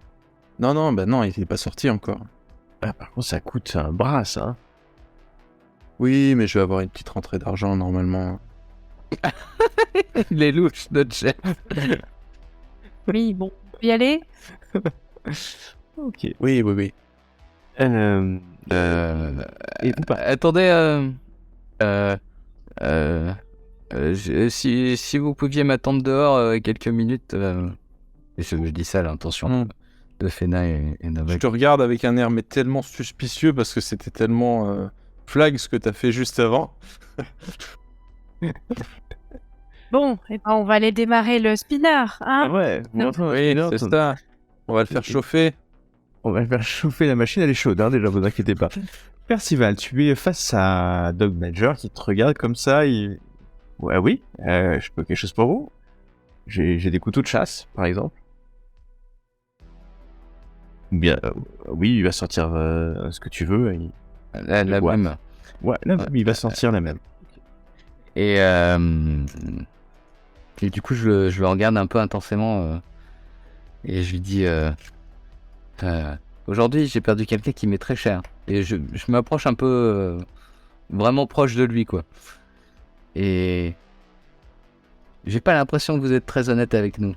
Non, non, bah non, il est pas sorti encore. Ah, par contre, ça coûte un bras, ça. Hein. Oui, mais je vais avoir une petite rentrée d'argent normalement. Les louches, notre chef. Oui, bon, on peut y aller. Ok. Oui, oui, oui. Et vous pas. Attendez, Si vous pouviez m'attendre dehors quelques minutes, et je dis ça à l'intention de Fena et Je Novak. te regarde avec un air mais tellement suspicieux parce que c'était tellement flag ce que t'as fait juste avant. Bon, et ben on va aller démarrer le spinner, hein. Ouais, Non. Oui, c'est ça. On va le faire chauffer. On va faire chauffer la machine, elle est chaude, hein, déjà, vous inquiétez pas. Percival, tu es face à Dog Major qui te regarde comme ça, Ouais, oui, je peux quelque chose pour vous? J'ai des couteaux de chasse, par exemple. Ou bien, oui, il va sortir ce que tu veux. La Ouais. même. Ouais, là, il va sortir la même. Et du coup, je le regarde un peu intensément et je lui dis aujourd'hui, j'ai perdu quelqu'un qui m'est très cher. Et je m'approche un peu vraiment proche de lui, quoi. Et j'ai pas l'impression que vous êtes très honnête avec nous.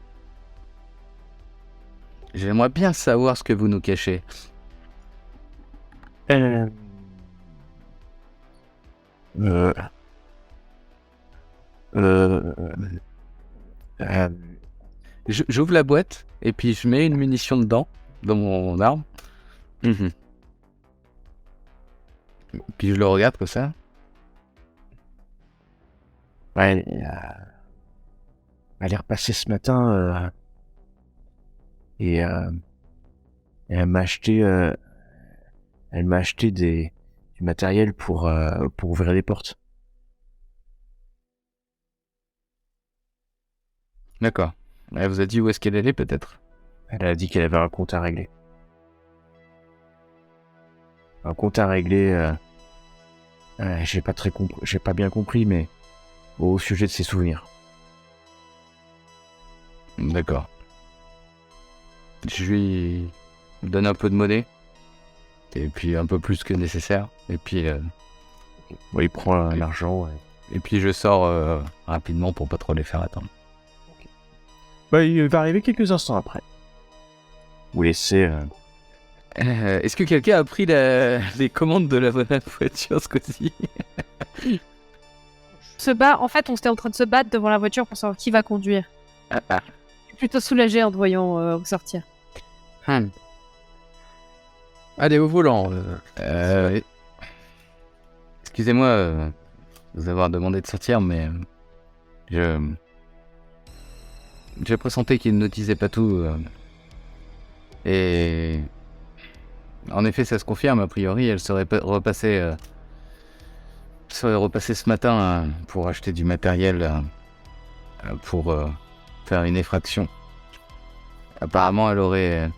J'aimerais bien savoir ce que vous nous cachez. J'ouvre la boîte et puis je mets une munition dedans, dans mon arme. Puis je le regarde comme ça. Ouais, elle est repassée ce matin et elle m'a acheté, du matériel pour ouvrir les portes. D'accord. Elle vous a dit où est-ce qu'elle allait, peut-être? Elle a dit qu'elle avait un compte à régler. Un compte à régler. J'ai pas bien compris, mais au sujet de ses souvenirs. D'accord. Je lui donne un peu de monnaie. Et puis un peu plus que nécessaire. Et puis, Ouais, il prend l'argent. et puis je sors rapidement pour pas trop les faire attendre. Bah, il va arriver quelques instants après. Vous laissez. Est-ce que quelqu'un a pris les commandes de la voiture ce coup-ci? Se bat, en fait, on s'était en train de se battre devant la voiture pour savoir qui va conduire. Je suis plutôt soulagée en te voyant sortir. Allez, au volant. Excusez-moi de vous avoir demandé de sortir, mais j'ai pressenti qu'il ne disait pas tout. Et en effet, ça se confirme. A priori, elle serait repassée ce matin pour acheter du matériel pour faire une effraction. Apparemment, elle aurait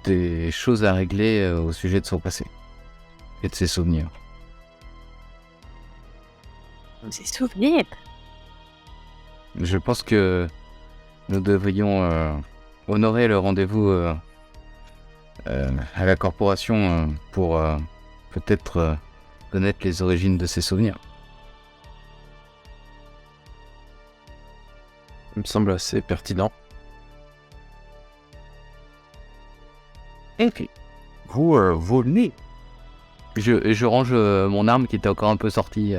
des choses à régler au sujet de son passé et de ses souvenirs. Ses souvenirs. Je pense que nous devrions honorer le rendez-vous à la corporation pour peut-être connaître les origines de ses souvenirs. Il me semble assez pertinent. Ok. Vous volez. Je range mon arme qui était encore un peu sortie.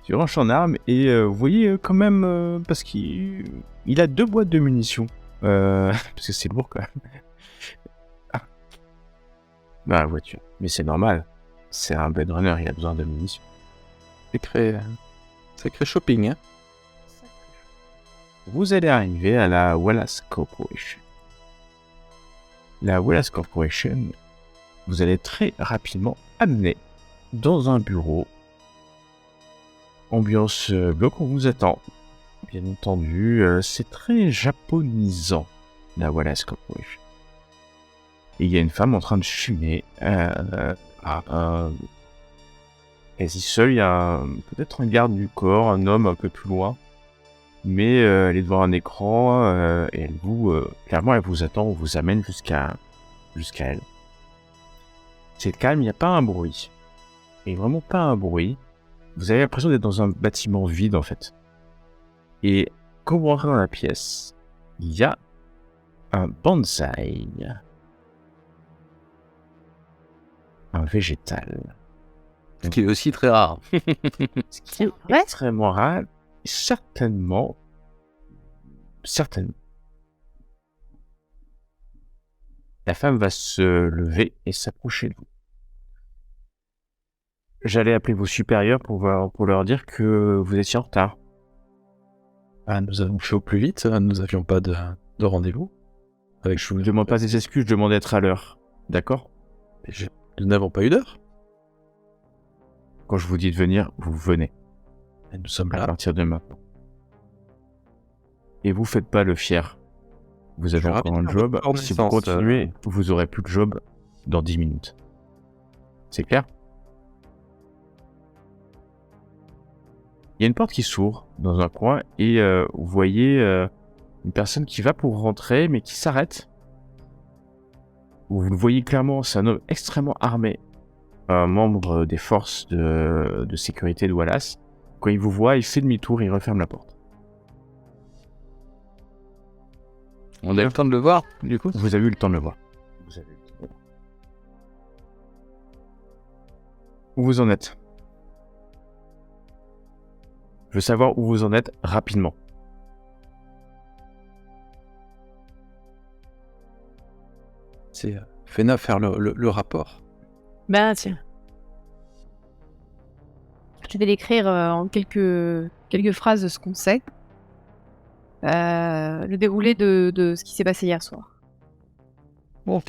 Tu ranges son arme et vous voyez quand même, parce qu'il a 2 boîtes de munitions. Parce que c'est lourd quand même. Ah. Bah, la voiture. Mais c'est normal. C'est un Blade Runner, il a besoin de munitions. Sacré shopping, hein. Vous allez arriver à la Wallace Corporation. La Wallace Corporation, vous allez très rapidement amener dans un bureau. Ambiance bloc, on vous attend. Bien entendu, c'est très japonisant, la Wallace Corporation. Et il y a une femme en train de fumer. Quasi seul, il y a peut-être un garde du corps, un homme un peu plus loin. Mais elle est devant un écran et elle clairement, elle vous attend, on vous amène jusqu'à elle. C'est calme, il n'y a pas un bruit. Et vraiment pas un bruit. Vous avez l'impression d'être dans un bâtiment vide en fait. Et quand vous rentrez dans la pièce, il y a un bonsaï. Un végétal. Ce qui est aussi très rare. Ce qui est Ouais. extrêmement rare, certainement. La femme va se lever et s'approcher de vous. J'allais appeler vos supérieurs pour leur dire que vous étiez en retard. Ah, nous avons fait au plus vite, nous avions pas de rendez-vous. Je vous demande pas des excuses, je demande d'être à l'heure. D'accord ? Nous n'avons pas eu d'heure. Quand je vous dis de venir, vous venez. Et nous sommes À là. partir de maintenant. Et vous faites pas le fier. Vous avez suis encore ravi un de faire job. votre Si vous connaissance, continuez, vous aurez plus de job dans 10 minutes. C'est clair ? Il y a une porte qui s'ouvre dans un coin et vous voyez une personne qui va pour rentrer mais qui s'arrête. Vous le voyez clairement, c'est un homme extrêmement armé, un membre des forces de sécurité de Wallace. Quand il vous voit, il fait demi-tour et il referme la porte. On a eu le temps de le voir, du coup. Vous avez eu le temps de le voir. Où vous en êtes ? Je veux savoir où vous en êtes rapidement. C'est Fena faire le rapport. Ben tiens. Je vais l'écrire en quelques phrases de ce qu'on sait. Le déroulé de ce qui s'est passé hier soir. Bon.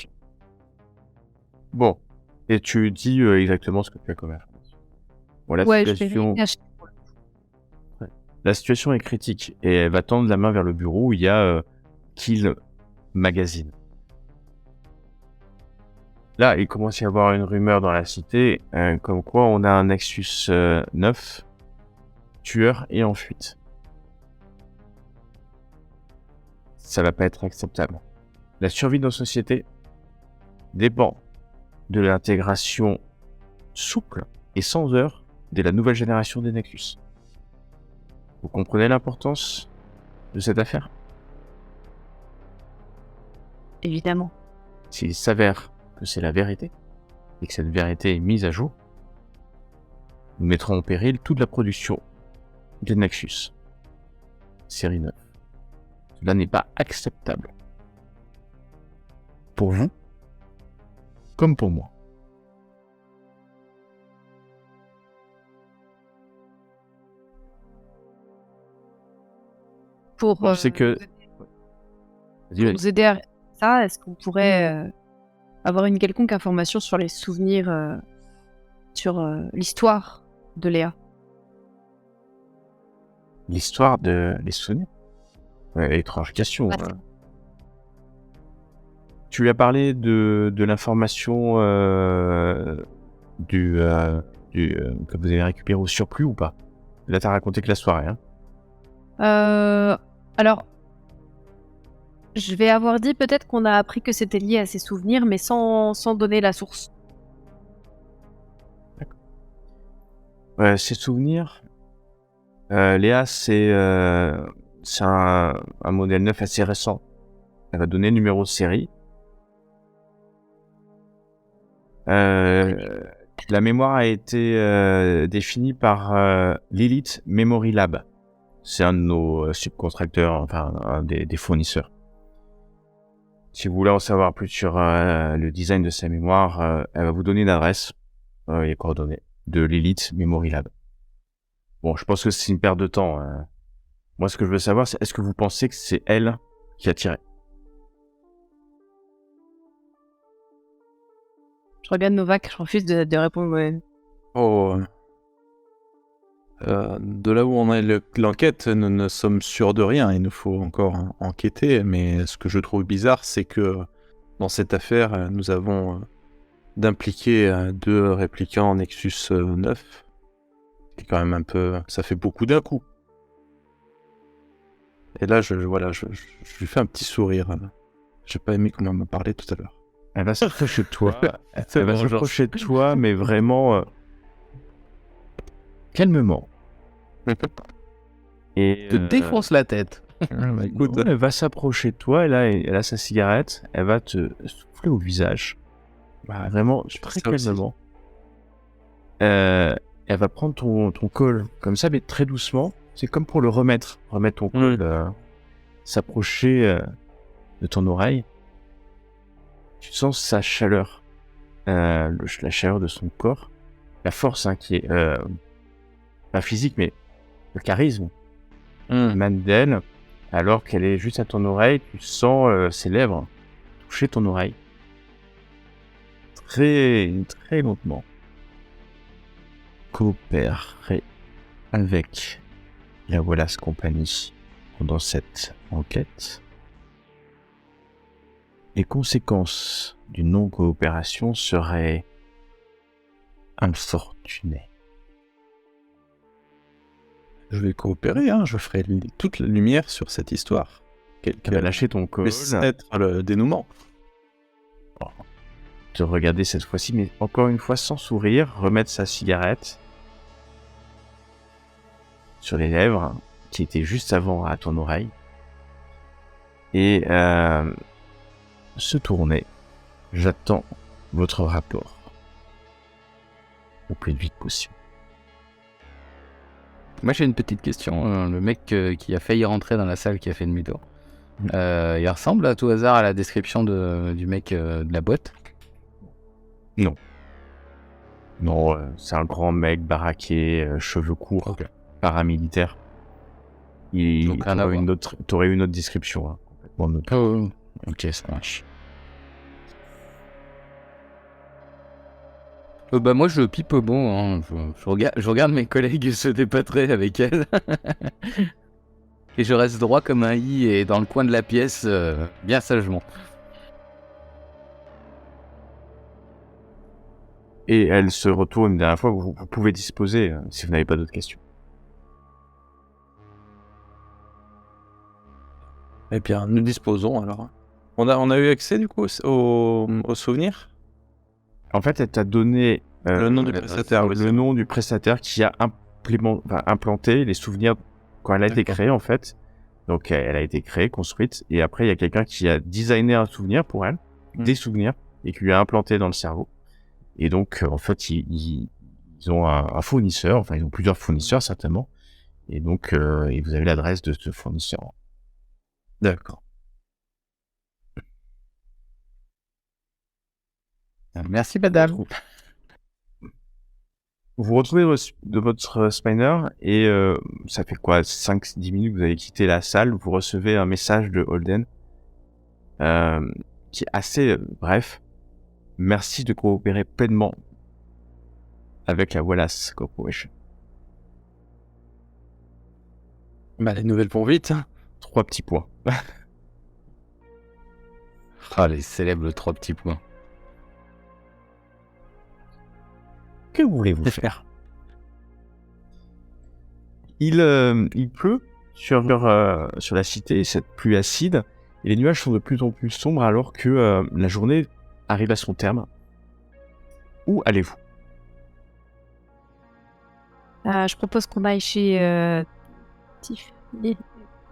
Et tu dis exactement ce que tu as comme information. Bon, la Ouais, je vais situation... cacher. La situation est critique et elle va tendre la main vers le bureau où il y a Kill Magazine. Là, il commence à y avoir une rumeur dans la cité, comme quoi on a un Nexus 9, tueur et en fuite. Ça va pas être acceptable. La survie de nos sociétés dépend de l'intégration souple et sans heurts de la nouvelle génération des Nexus. Vous comprenez l'importance de cette affaire ? Évidemment. S'il s'avère que c'est la vérité, et que cette vérité est mise à jour, nous mettrons en péril toute la production des Nexus. Série 9. Cela n'est pas acceptable. Pour vous, comme pour moi. Pour Bon, c'est que... Vas-y, vas-y. vous aider à ça, est-ce qu'on pourrait avoir une quelconque information sur les souvenirs, sur l'histoire de Léa? L'histoire de... les souvenirs. Étrange question. Ouais. Tu lui as parlé de l'information que vous avez récupéré au surplus ou pas? Là, t'as raconté que la soirée, hein. Alors, je vais avoir dit peut-être qu'on a appris que c'était lié à ses souvenirs, mais sans donner la source. Ses souvenirs, Léa, c'est un modèle 9 assez récent. Elle va donner le numéro de série. La mémoire a été définie par Lilith Memory Lab. C'est un de nos subcontracteurs, enfin un des fournisseurs. Si vous voulez en savoir plus sur le design de sa mémoire, elle va vous donner une adresse et les coordonnées de Lilith Memory Lab. Bon, je pense que c'est une perte de temps. Moi, ce que je veux savoir, c'est est-ce que vous pensez que c'est elle qui a tiré? Je regarde Novak, je refuse de répondre. Ouais. Oh. De là où on a l'enquête, nous ne sommes sûrs de rien. Il nous faut encore enquêter. Mais ce que je trouve bizarre, c'est que dans cette affaire, nous avons d'impliquer 2 répliquants Nexus 9. C'est quand même un peu... Ça fait beaucoup d'un coup. Et là, je lui fais un petit sourire. J'ai pas aimé comment elle m'a parlé tout à l'heure. Elle va s'approcher de toi. Elle va s'approcher de toi, mais vraiment calmement. Et Te défonce la tête. Écoute, elle va s'approcher de toi. Et là, elle a sa cigarette. Elle va te souffler au visage. Vraiment très ça aussi. calmement. Elle va prendre ton col comme ça, mais très doucement. C'est comme pour le remettre ton col, s'approcher de ton oreille. Tu sens sa chaleur, la chaleur de son corps, la force qui est pas physique, mais le charisme émane d'elle. Alors qu'elle est juste à ton oreille, tu sens ses lèvres toucher ton oreille. Très, très lentement. Coopérer avec la Wallace Company pendant cette enquête. Les conséquences d'une non-coopération seraient infortunées. Je vais coopérer, je ferai toute la lumière sur cette histoire. Tu vas lâcher ton col. Puisse être le dénouement. Te regarder cette fois-ci, mais encore une fois sans sourire, remettre sa cigarette sur les lèvres, qui était juste avant à ton oreille, et se tourner. J'attends votre rapport au plus vite possible. Moi j'ai une petite question. Le mec qui a failli rentrer dans la salle qui a fait demi-tour, il ressemble à tout hasard à la description du mec de la boîte? Non, c'est un grand mec baraqué, cheveux courts, paramilitaire. Donc, T'aurais une autre description. Complètement neutre. Oh, ok, ça marche. Bah moi je pipe bon, je regarde mes collègues se dépâtrer avec elle. Et je reste droit comme un i et dans le coin de la pièce, bien sagement. Et elle se retourne une dernière fois, vous pouvez disposer si vous n'avez pas d'autres questions. Eh bien, nous disposons alors. On a eu accès du coup aux souvenirs. En fait, elle t'a donné le nom du prestataire. Le nom du prestataire qui a implanté les souvenirs quand elle a été créée en fait. Donc elle a été créée, construite, et après il y a quelqu'un qui a designé un souvenir pour elle, des souvenirs, et qui lui a implanté dans le cerveau. Et donc en fait ils ont un fournisseur, enfin ils ont plusieurs fournisseurs certainement, et donc et vous avez l'adresse de ce fournisseur. D'accord. Merci madame. Vous retrouvez de votre Spiner et ça fait quoi, 5-10 minutes que vous avez quitté la salle, vous recevez un message de Holden qui est assez bref. Merci de coopérer pleinement avec la Wallace Corporation. Bah les nouvelles vont vite. 3 petits points. Ah les célèbres 3 petits points. Que voulez-vous faire? Il pleut sur la cité, cette pluie acide, et les nuages sont de plus en plus sombres alors que la journée arrive à son terme. Où allez-vous? Je propose qu'on aille chez Tiff.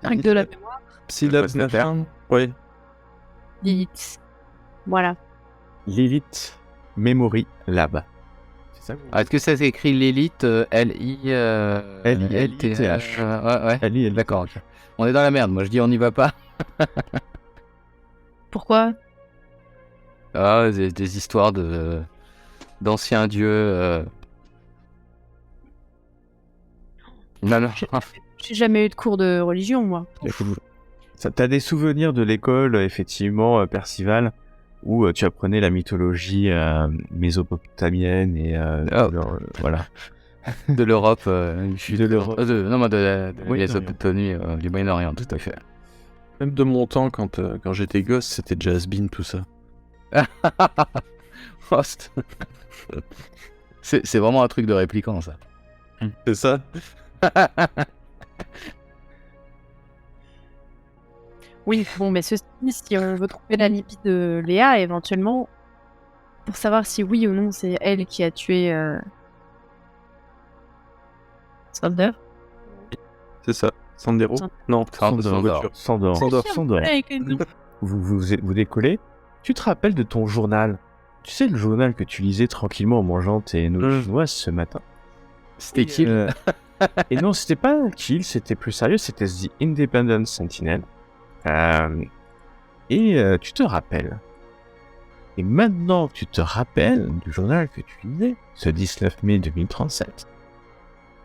Truc de la mémoire. Psylab machin. Oui. Lilith. Voilà. Lilith Memory Lab. C'est ça que vous... Est-ce que ça s'écrit l'élite L-I-L-T-H? Ouais. L-I-L-T-H. D'accord, ok. On est dans la merde, moi je dis on n'y va pas. Pourquoi? Ah, des histoires d'anciens dieux. Non. J'ai jamais eu de cours de religion, moi. T'as des souvenirs de l'école, effectivement, Percival, où tu apprenais la mythologie mésopotamienne et voilà. De l'Europe, De l'Europe. de Mésopotamie, du Moyen-Orient, tout à fait. Même de mon temps, quand j'étais gosse, c'était Jasmine, tout ça. Oh, c'est vraiment un truc de répliquant, ça. C'est ça. Oui, bon, mais ceci, si on veut trouver la lipide de Léa, éventuellement, pour savoir si oui ou non c'est elle qui a tué Sander. C'est ça. Sandero. Non, Sandor. Vous décollez. Tu te rappelles de ton journal Tu sais le journal que tu lisais tranquillement en mangeant tes noix chinoises ce matin? C'était qui Et non, c'était pas Kill, c'était plus sérieux, c'était The Independent Sentinel. Tu te rappelles. Et maintenant que tu te rappelles du journal que tu lisais, ce 19 mai 2037,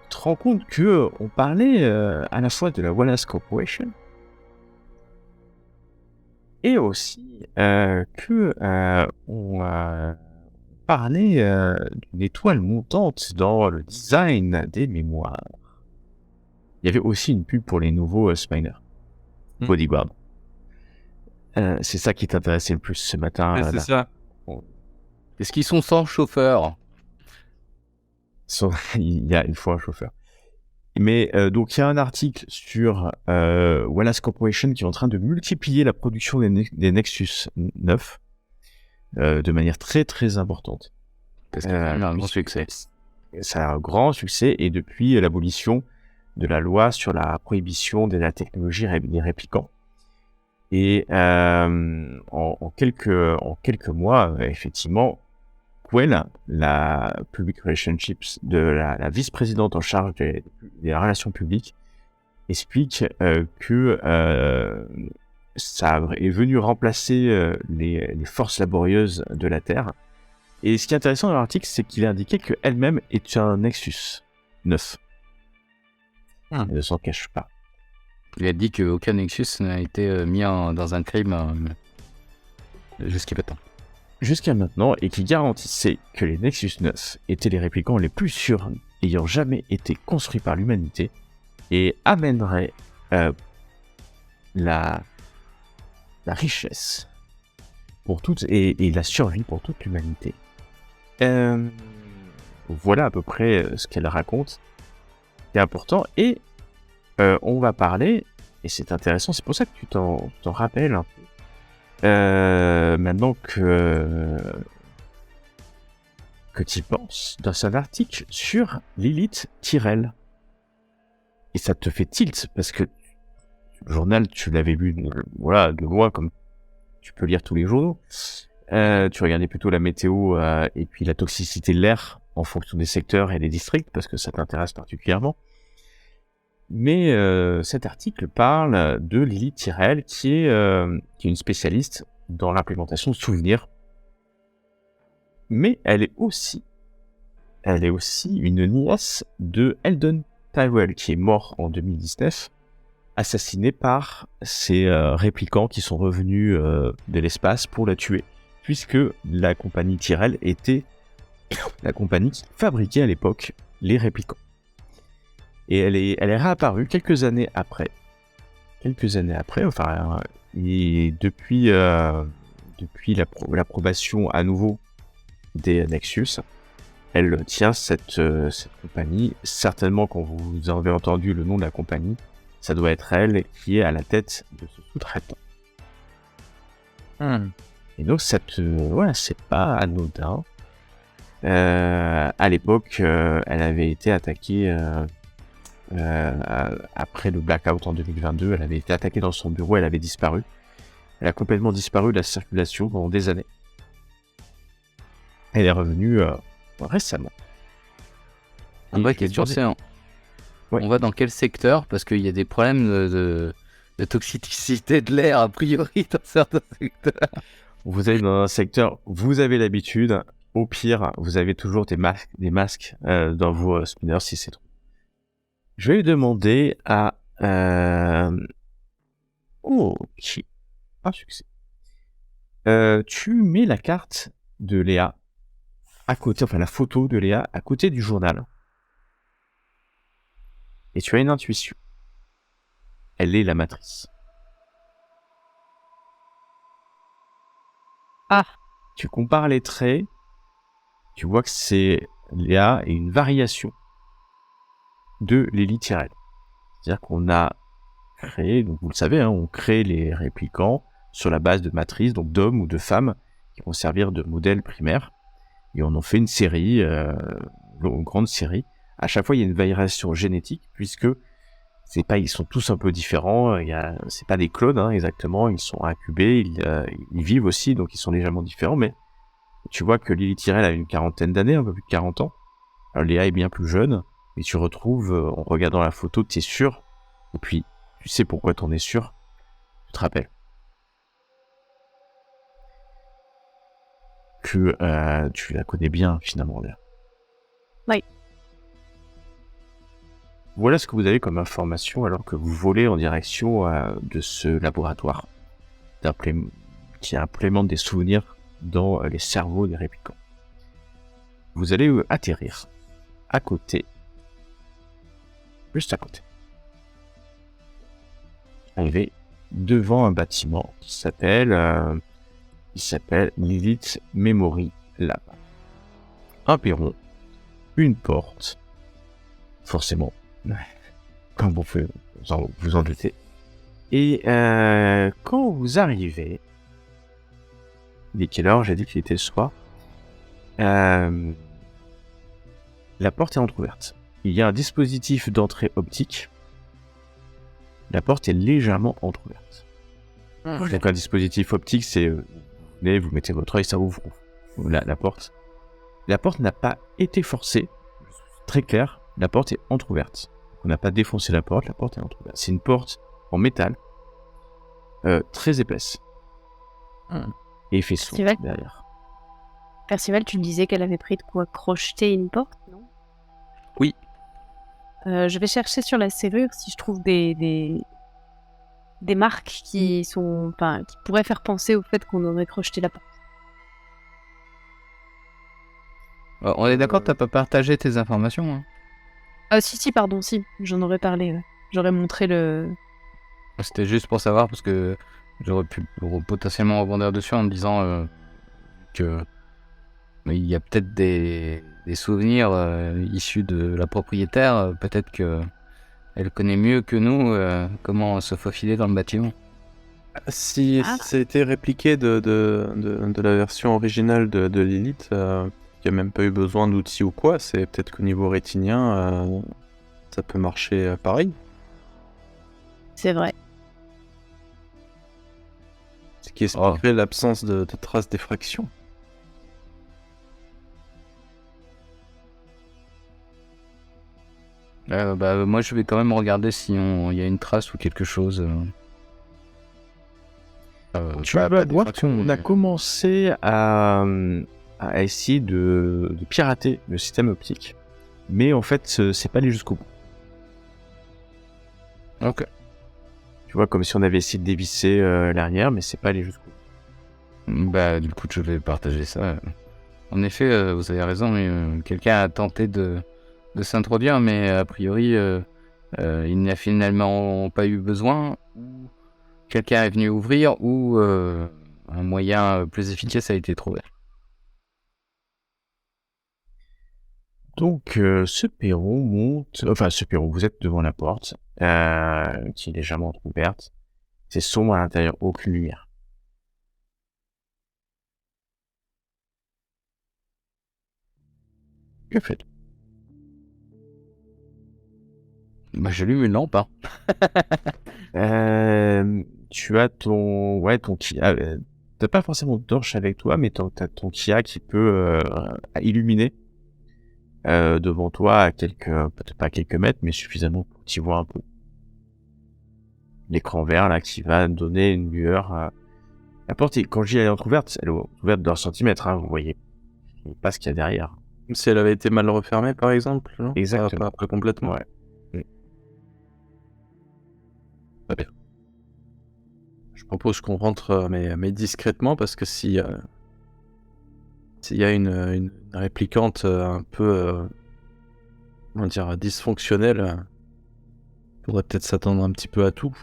tu te rends compte que on parlait à la fois de la Wallace Corporation et aussi on parlait d'une étoile montante dans le design des mémoires. Il y avait aussi une pub pour les nouveaux Spiner. Bodyguard. C'est ça qui t'intéressait le plus ce matin. Ouais, c'est ça. Est-ce qu'ils sont sans chauffeur? Il faut un chauffeur. Mais donc il y a un article sur Wallace Corporation qui est en train de multiplier la production des Nexus 9 de manière très très importante. Parce qu'il y a eu un grand succès. Ça a un grand succès et depuis l'abolition de la loi sur la prohibition de la technologie des réplicants. Et en quelques mois, effectivement, Quell, la Public Relationships de la vice-présidente en charge des relations publiques, explique que ça est venu remplacer les forces laborieuses de la Terre. Et ce qui est intéressant dans l'article, c'est qu'il a indiqué qu'elle-même est un Nexus 9. Elle ne s'en cache pas. Il a dit qu'aucun Nexus n'a été mis dans un crime jusqu'à maintenant. Jusqu'à maintenant, et qui garantissait que les Nexus 9 étaient les réplicants les plus sûrs ayant jamais été construits par l'humanité et amèneraient la richesse pour toute et la survie pour toute l'humanité. Voilà à peu près ce qu'elle raconte. C'est important et on va parler, et c'est intéressant, c'est pour ça que tu t'en rappelles un peu. Maintenant que tu y penses, dans un article sur Lilith Tyrell. Et ça te fait tilt, parce que le journal, tu l'avais lu de loin, comme tu peux lire tous les journaux. Tu regardais plutôt la météo et puis la toxicité de l'air en fonction des secteurs et des districts, parce que ça t'intéresse particulièrement. Mais cet article parle de Lilith Tyrell, qui est une spécialiste dans l'implémentation de souvenirs. Mais elle est aussi une nièce de Eldon Tyrell, qui est mort en 2019, assassiné par ces réplicants qui sont revenus de l'espace pour la tuer, puisque la compagnie Tyrell était la compagnie qui fabriquait à l'époque les réplicants. Et elle est réapparue quelques années après, enfin, et depuis l'approbation à nouveau des Nexus, elle tient cette compagnie. Certainement, quand vous avez entendu le nom de la compagnie, ça doit être elle qui est à la tête de ce sous-traitant. Et donc, c'est pas anodin. À l'époque, elle avait été attaquée. Après le blackout en 2022, elle avait été attaquée dans son bureau, elle avait disparu. Elle a complètement disparu de la circulation pendant des années. Elle est revenue récemment. En vrai, question, c'est on va dans quel secteur? Parce qu'il y a des problèmes de toxicité de l'air, a priori, dans certains secteurs. Vous allez dans un secteur, vous avez l'habitude. Au pire, vous avez toujours des masques dans vos spinners si c'est trop. Je vais lui demander à... Ok. Un succès. Tu mets la carte de Léa à côté, enfin la photo de Léa à côté du journal. Et tu as une intuition. Elle est la matrice. Ah. Tu compares les traits. Tu vois que c'est Léa et une variation de Lilith Tyrell. C'est-à-dire qu'on a créé, donc vous le savez, on crée les réplicants sur la base de matrices, donc d'hommes ou de femmes qui vont servir de modèle primaire. Et on en fait une série, une grande série. À chaque fois, il y a une variation génétique, puisque ils sont tous un peu différents. C'est pas des clones, exactement. Ils sont incubés, ils vivent aussi, donc ils sont légèrement différents. Mais tu vois que Lily Tyrell a une quarantaine d'années, un peu plus de 40 ans. Alors, Léa est bien plus jeune, mais tu retrouves, en regardant la photo, tu es sûr, et puis tu sais pourquoi t'en es sûr, tu te rappelles que tu la connais bien, finalement, Léa. Oui. Voilà ce que vous avez comme information alors que vous volez en direction de ce laboratoire qui implémente des souvenirs dans les cerveaux des réplicants. Vous allez atterrir à côté, juste à côté. Arriver devant un bâtiment qui s'appelle Lilith Memory Lab. Un perron, une porte, forcément, comme vous pouvez vous en douter. Et quand vous arrivez, il est quelle heure? J'ai dit qu'il était le soir. La porte est entrouverte. Il y a un dispositif d'entrée optique. La porte est légèrement entrouverte. Donc un dispositif optique, c'est vous mettez votre œil, ça ouvre la porte. La porte n'a pas été forcée. Très clair, la porte est entrouverte. On n'a pas défoncé la porte est entrouverte. C'est une porte en métal, très épaisse. Et il fait son derrière. Percival, tu disais qu'elle avait pris de quoi crocheter une porte, non? Oui. Je vais chercher sur la serrure si je trouve des marques qui pourraient faire penser au fait qu'on aurait crocheté la porte. On est d'accord, t'as pas partagé tes informations, hein? Si, pardon, si, j'en aurais parlé. Ouais. J'aurais montré le... C'était juste pour savoir, parce que j'aurais pu potentiellement rebondir dessus en me disant que il y a peut-être des souvenirs issus de la propriétaire. Peut-être que elle connaît mieux que nous comment se faufiler dans le bâtiment. Si ça a été répliqué de la version originale de Lilith, qui a même pas eu besoin d'outils ou quoi, c'est peut-être qu'au niveau rétinien, ça peut marcher pareil. C'est vrai. Ce qui expliquerait l'absence de traces d'effraction. Moi je vais quand même regarder si il y a une trace ou quelque chose. Tu vas voir qu'on a commencé à essayer de pirater le système optique, mais en fait c'est pas allé jusqu'au bout. Ok. Tu vois, comme si on avait essayé de dévisser l'arrière, mais c'est pas allé jusqu'au bout. Du coup je vais partager ça. En effet, vous avez raison, mais quelqu'un a tenté de s'introduire, mais a priori il n'y a finalement pas eu besoin, ou quelqu'un est venu ouvrir, ou un moyen plus efficace a été trouvé. Donc ce perron, vous êtes devant la porte, qui est légèrement ouverte. C'est sombre à l'intérieur, aucune lumière. Que faites-vous? J'allume une lampe. Tu as ton Kia. T'as pas forcément de torche avec toi, mais t'as ton Kia qui peut illuminer devant toi peut-être pas à quelques mètres, mais suffisamment pour que tu vois un peu. L'écran vert là qui va donner une lueur. La porte, quand je dis elle est entrouverte, elle est ouverte d'un centimètre, vous voyez pas ce qu'il y a derrière. Comme si elle avait été mal refermée, par exemple, non? Exactement. Pas complètement. Ouais. Très bien. Je propose qu'on rentre, mais discrètement, parce que s'il y a une réplicante un peu, dysfonctionnelle, il faudrait peut-être s'attendre un petit peu à tout.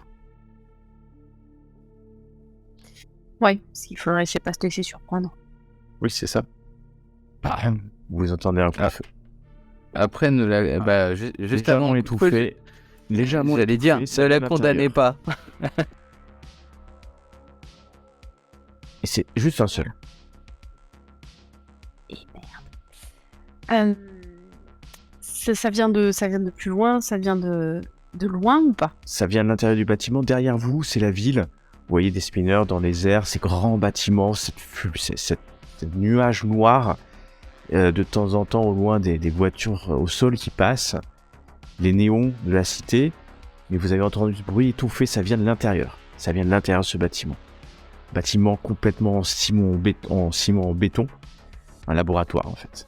Ouais, parce qu'il faudrait, je sais pas, se laisser surprendre. Oui, c'est ça. Vous entendez un coup de feu. Après, juste avant étouffé. Légèrement. J'allais dire, ne la condamnez pas. Et c'est juste un seul. Et merde. Ça vient de plus loin, ça vient de loin ou pas? Ça vient de l'intérieur du bâtiment. Derrière vous, c'est la ville. Vous voyez des spinners dans les airs, ces grands bâtiments, cette de nuages noirs. De temps en temps, au loin, des voitures au sol qui passent. Les néons de la cité. Mais vous avez entendu du bruit étouffé, ça vient de l'intérieur. Ça vient de l'intérieur de ce bâtiment. Bâtiment complètement en ciment en béton. Un laboratoire, en fait.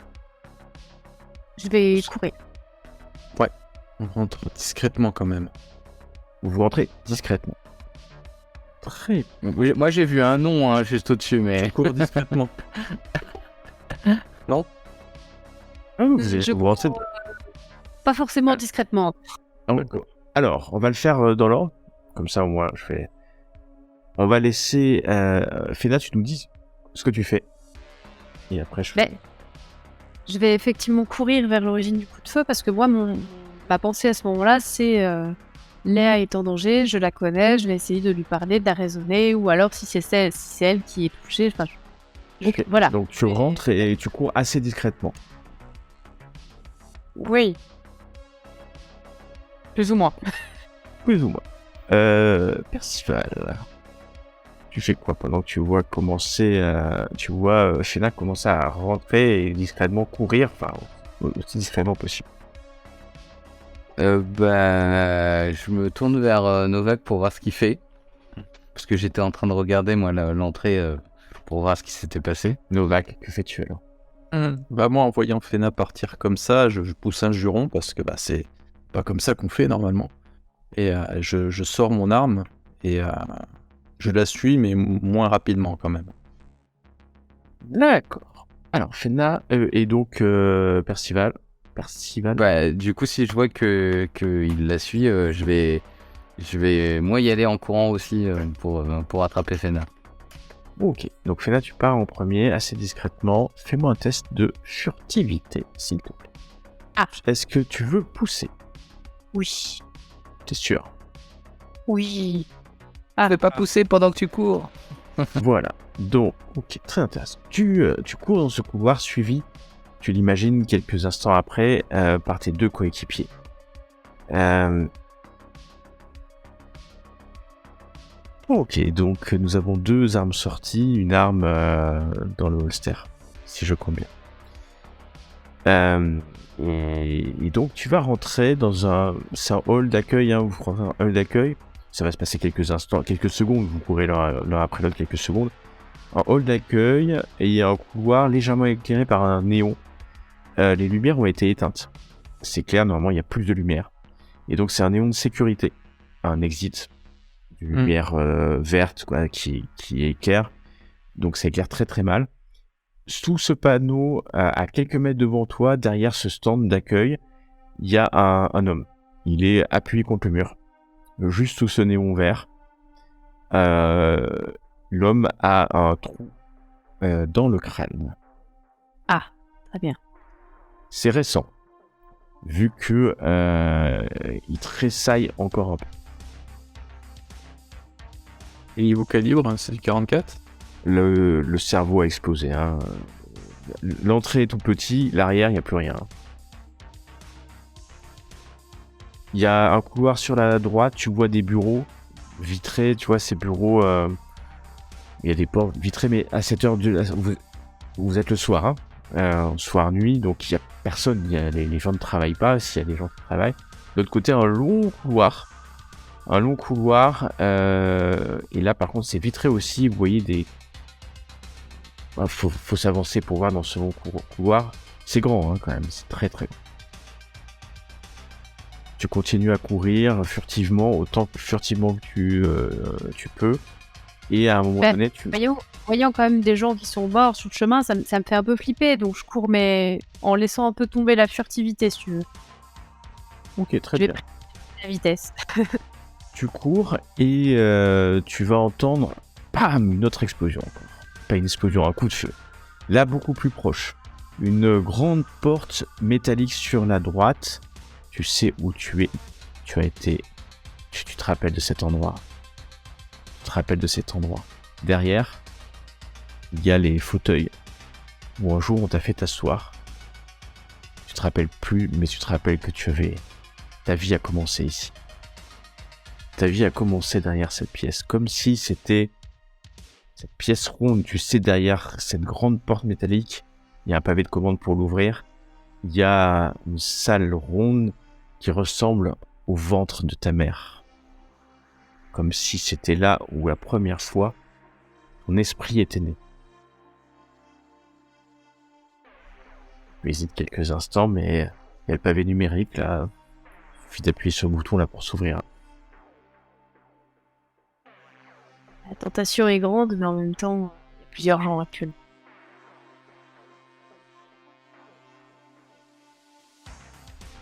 Je vais courir. On rentre discrètement quand même. Vous rentrez discrètement. Très Oui, moi j'ai vu un nom juste au-dessus, mais. Cours discrètement. Ah, vous rentrez... Pas forcément discrètement. D'accord. Alors, on va le faire dans l'ordre. Comme ça, au moins, je fais... On va laisser... Fena, tu nous dis ce que tu fais. Et après, je fais... Je vais effectivement courir vers l'origine du coup de feu parce que moi, ma pensée à ce moment-là, c'est Léa est en danger, je la connais, je vais essayer de lui parler, de la raisonner, ou alors si c'est elle qui est touchée, enfin, Ok. voilà. Donc, tu rentres et tu cours assez discrètement. Oui. Plus ou moins. Plus ou moins. Percival, tu fais quoi pendant que tu vois Fena commencer à rentrer et discrètement courir, enfin, aussi discrètement possible. Je me tourne vers Novak pour voir ce qu'il fait. Parce que j'étais en train de regarder, moi, l'entrée pour voir ce qui s'était passé. Novak, que fais-tu alors? Bah moi, en voyant Fena partir comme ça, je pousse un juron parce que c'est pas comme ça qu'on fait normalement. Et je sors mon arme et je la suis, mais moins rapidement quand même. D'accord. Alors, Fena et donc Percival. Du coup, si je vois que il la suit, je vais moi y aller en courant aussi pour attraper Fena. Ok, donc Fena, tu pars en premier, assez discrètement. Fais-moi un test de furtivité, s'il te plaît. Ah. Est-ce que tu veux pousser? Oui. T'es sûr? Oui. Fais pas pousser pendant que tu cours. Voilà. Donc, ok, très intéressant. Tu cours dans ce couloir suivi, tu l'imagines quelques instants après, par tes deux coéquipiers. Ok, donc nous avons deux armes sorties, une arme dans le holster, si je compte bien. Et donc tu vas rentrer dans un hall d'accueil, vous prenez un hall d'accueil, ça va se passer quelques instants, quelques secondes, vous courez l'un après l'autre quelques secondes. Un hall d'accueil, et il y a un couloir légèrement éclairé par un néon. Les lumières ont été éteintes. C'est clair, normalement il y a plus de lumière. Et donc c'est un néon de sécurité, un exit. Une lumière verte quoi, qui éclaire, donc ça éclaire très très mal. Sous ce panneau, à quelques mètres devant toi, derrière ce stand d'accueil, il y a un homme. Il est appuyé contre le mur, juste sous ce néon vert. L'homme a un trou dans le crâne. Ah, très bien. C'est récent, vu que il tressaille encore un peu. Et niveau calibre, c'est du 44 ? Le cerveau a explosé. L'entrée est tout petit, l'arrière, il n'y a plus rien. Il y a un couloir sur la droite, tu vois des bureaux vitrés, tu vois ces bureaux... il y a des portes vitrées, mais à cette heure, vous êtes le soir, soir-nuit, donc il n'y a personne, les gens ne travaillent pas, s'il y a des gens qui travaillent. De l'autre côté, un long couloir, et là par contre c'est vitré aussi, vous voyez des... Faut s'avancer pour voir dans ce long couloir, c'est grand quand même, c'est très très grand. Tu continues à courir furtivement, autant furtivement que tu peux, et à un moment donné tu... Voyant quand même des gens qui sont morts sur le chemin, ça me fait un peu flipper, donc je cours mais en laissant un peu tomber la furtivité si tu veux. Ok, très bien. La vitesse. Tu cours et tu vas entendre bam, une autre explosion encore. Pas une explosion, un coup de feu. Là, beaucoup plus proche. Une grande porte métallique sur la droite. Tu sais où tu es. Tu as été... Tu te rappelles de cet endroit. Derrière, il y a les fauteuils où un jour on t'a fait t'asseoir. Tu te rappelles plus, mais tu te rappelles que ta vie a commencé ici. Ta vie a commencé derrière cette pièce, comme si c'était cette pièce ronde, tu sais, derrière cette grande porte métallique, il y a un pavé de commande pour l'ouvrir. Il y a une salle ronde qui ressemble au ventre de ta mère. Comme si c'était là où la première fois, ton esprit était né. Tu hésites quelques instants, mais il y a le pavé numérique là. Il suffit d'appuyer sur le bouton là pour s'ouvrir. La tentation est grande, mais en même temps, il y a plusieurs gens actuellement.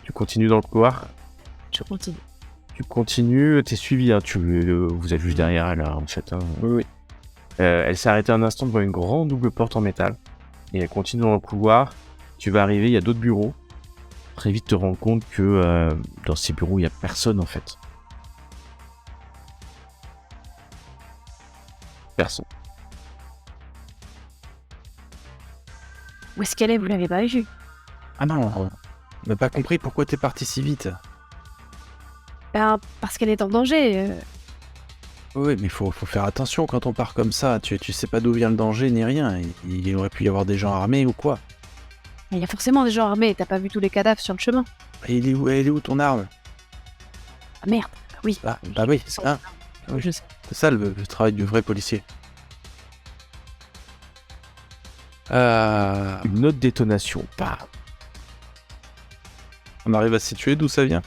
Tu continues dans le couloir. Je continue. Tu continues, t'es suivi, hein, vous êtes juste derrière elle, hein, en fait. Hein. Oui. Elle s'est arrêtée un instant devant une grande double porte en métal. Et elle continue dans le couloir. Tu vas arriver, il y a d'autres bureaux. Très vite te rends compte que dans ces bureaux, il n'y a personne en fait. Personne. Où est-ce qu'elle est? Vous l'avez pas vue? Ah non, on n'a pas compris pourquoi t'es parti si vite. Ben, parce qu'elle est en danger. Oui, mais faut faire attention quand on part comme ça. Tu sais pas d'où vient le danger ni rien. Il aurait pu y avoir des gens armés ou quoi. Il y a forcément des gens armés, t'as pas vu tous les cadavres sur le chemin? Et elle est où ton arme? Ah merde, oui. Ah, bah oui, c'est ça. Ah oui, Je sais. c'est ça le travail du vrai policier. Une autre détonation. Bah, On arrive à se situer d'où ça vient?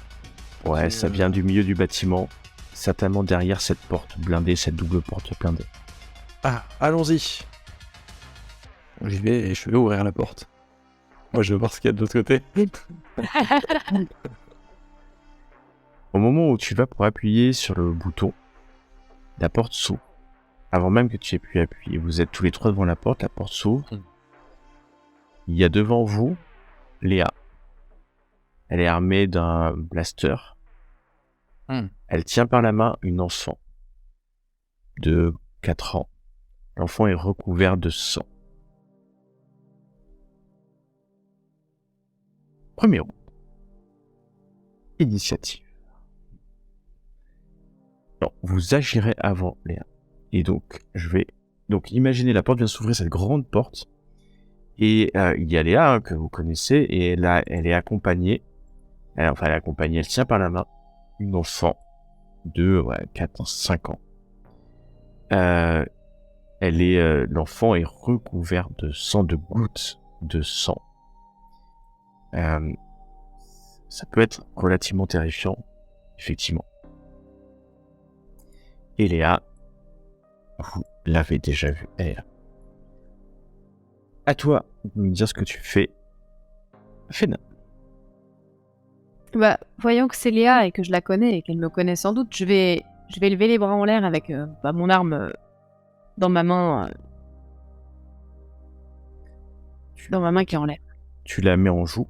ouais, ça vient du milieu du bâtiment. Certainement derrière cette porte blindée, cette double porte blindée. Ah, allons-y. J'y vais et je vais ouvrir la porte. Moi, je vais voir ce qu'il y a de l'autre côté. Au moment où tu vas pour appuyer sur le bouton, la porte s'ouvre. Avant même que tu aies pu appuyer, vous êtes tous les trois devant la porte s'ouvre. Il y a devant vous Léa. Elle est armée d'un blaster. Elle tient par la main une enfant de 4 ans. L'enfant est recouvert de sang. Premier round. Initiative. Non, vous agirez avant Léa. Et donc, imaginez, la porte vient s'ouvrir, cette grande porte. Et il y a Léa, hein, que vous connaissez, et elle est accompagnée. Elle tient par la main une enfant de 4-5 ans. L'enfant est recouvert de sang, de gouttes de sang. Ça peut être relativement terrifiant, effectivement. Et Léa, vous l'avez déjà vue, elle. À toi de me dire ce que tu fais. Fena. Bah, voyant que c'est Léa et que je la connais et qu'elle me connaît sans doute, je vais lever les bras en l'air avec mon arme dans ma main. Dans ma main qui est en l'air. Tu la mets en joue.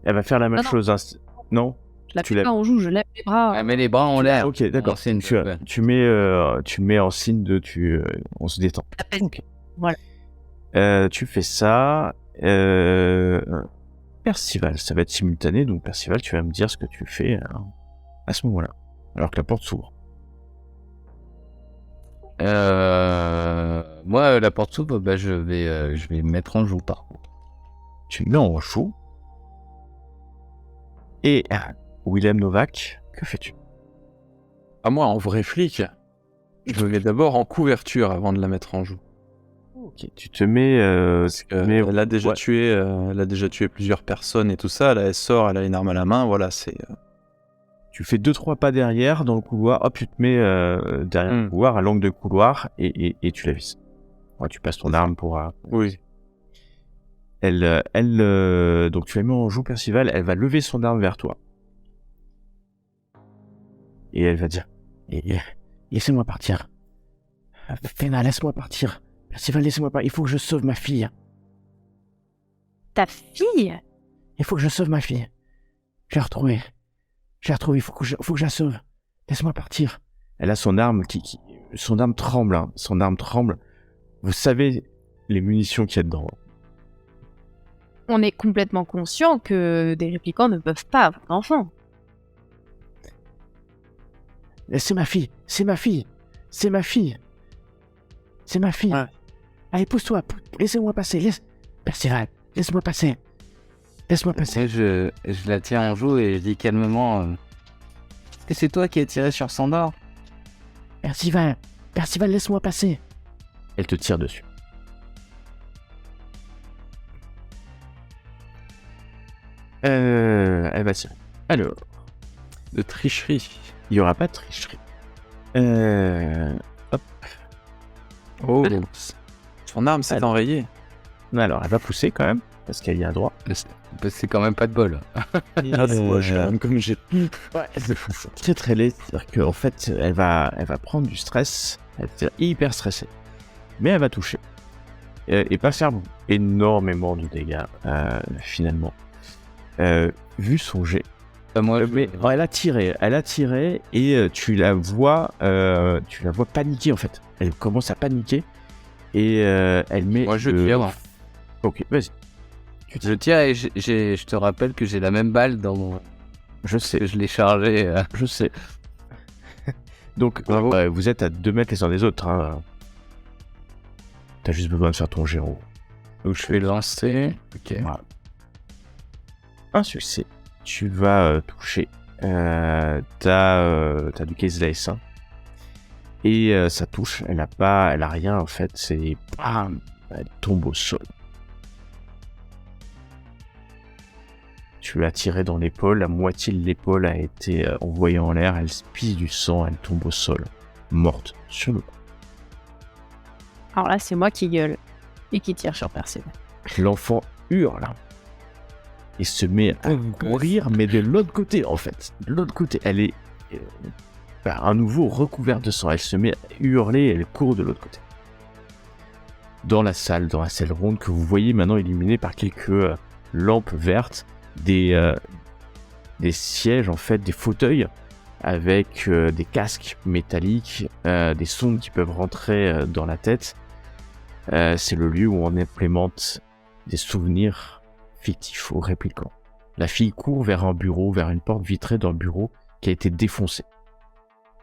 Elle va faire la même Non. chose. Non. Je la mets pas en joue, je lève les bras. Elle met les bras en l'air. Ok, d'accord. En signe Tu mets en signe de on se détend. Ok. Voilà. Tu fais ça. Percival, ça va être simultané. Donc Percival, tu vas me dire ce que tu fais à ce moment-là, alors que la porte s'ouvre. Moi, la porte s'ouvre, bah, je vais me mettre en joue par contre. Tu mets en joue. Et Willem Novak, que fais-tu? Ah, moi, en vrai flic, je vais d'abord en couverture avant de la mettre en joue. Ok, tu te mets. Elle a déjà tué plusieurs personnes et tout ça. Là, elle sort, elle a une arme à la main. Voilà, c'est. Tu fais 2-3 pas derrière dans le couloir. Hop, tu te mets derrière le couloir, à l'angle de couloir, et tu la vises. Ouais, tu passes ton arme pour. Oui. Donc tu la mets en joue, Percival. Elle va lever son arme vers toi. Et elle va dire: laissez-moi partir. Fena, laisse-moi partir. Percival, laissez-moi partir. Il faut que je sauve ma fille. Ta fille? Il faut que je sauve ma fille. Je l'ai retrouvée. Il faut que je la sauve. Laisse-moi partir. Elle a son arme son arme tremble. Hein. Son arme tremble. Vous savez les munitions qu'il y a dedans. On est complètement conscient que des réplicants ne peuvent pas avoir d'enfants. C'est ma fille. C'est ma fille. C'est ma fille. c'est ma fille. Ouais. Allez, pousse-toi, laissez-moi passer, Percival, laisse-moi passer. Laisse-moi passer. Et je la tiens en joue et je dis calmement est-ce que c'est toi qui as tiré sur Sandor? Percival, laisse-moi passer. Elle te tire dessus. Elle va tirer. Alors, De tricherie. il n'y aura pas de tricherie. Hop. Oh. Son arme s'est Alors. enrayée. Alors, elle va pousser quand même, parce qu'elle y a droit. C'est quand même pas de bol. Moi, j'ai l'arme comme j'ai. Ouais, c'est très très laid. C'est-à-dire qu'en fait, elle va prendre du stress. Elle est hyper stressée. Mais elle va toucher. Et pas faire énormément de dégâts, finalement. Vu son jet. Moi, Mais elle a tiré et tu la vois paniquer en fait. Elle commence à paniquer et elle met. moi je tire. Ok, vas-y. Je tire et je te rappelle que j'ai la même balle dans mon. Je sais, Je l'ai chargée. je sais. Donc, Bravo. vous êtes à 2 mètres les uns des autres. Hein. T'as juste besoin de faire ton géro. Donc, Je vais lancer. Ok. Voilà. Un succès. Tu vas toucher. T'as du case lace. Hein. Et ça touche. Elle a rien en fait. C'est. Bam, elle tombe au sol. Tu l'as tirée dans l'épaule. La moitié de l'épaule a été envoyée en l'air. Elle pisse du sang. Elle tombe au sol. Morte sur le coup. Alors là, c'est moi qui gueule et qui tire sur Percival. L'enfant hurle. Et se met à courir, mais de l'autre côté, en fait. De l'autre côté. Elle est à nouveau recouverte de sang. Elle se met à hurler et elle court de l'autre côté. Dans la salle ronde que vous voyez maintenant illuminée par quelques lampes vertes, des sièges, en fait, des fauteuils avec des casques métalliques, des sondes qui peuvent rentrer dans la tête. C'est le lieu où on implémente des souvenirs fictifs aux réplicants. La fille court vers un bureau, vers une porte vitrée d'un bureau qui a été défoncée.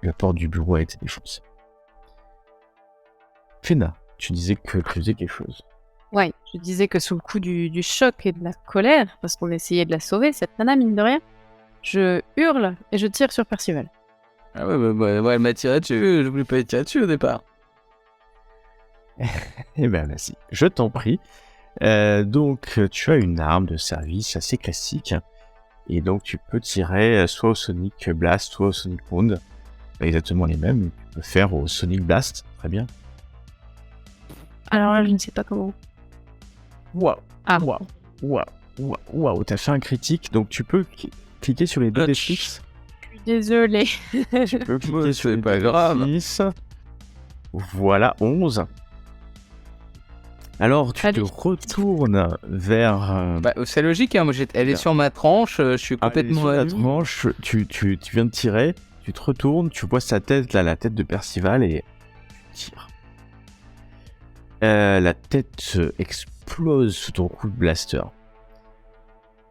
La porte du bureau a été défoncée. Fena, tu disais que tu faisais quelque chose. Ouais, je disais que sous le coup du choc et de la colère, parce qu'on essayait de la sauver, cette nana, mine de rien, je hurle et je tire sur Percival. Ah ouais, bah, elle m'a tiré dessus. Je voulais pas être tiré dessus au départ. Eh ben vas-y, je t'en prie. Donc tu as une arme de service assez classique. Et donc tu peux tirer soit au Sonic Blast, soit au Sonic Wound. Pas exactement les mêmes, mais tu peux faire au Sonic Blast. Très bien. Alors là, je ne sais pas comment. Waouh, Ah, waouh, t'as fait un critique, donc tu peux cliquer sur les deux Touch. D6. je suis désolée. Tu peux cliquer Ouais, sur c'est les pas deux grave. D6. Voilà, 11. Alors tu Allez. te retournes vers... Bah, c'est logique, hein. Moi, elle est sur ma tranche. Je suis complètement sur la à nu. tranche, tu viens de tirer, tu te retournes, tu vois sa tête, là, la tête de Percival, et tu tires. La tête explose sous ton coup de blaster.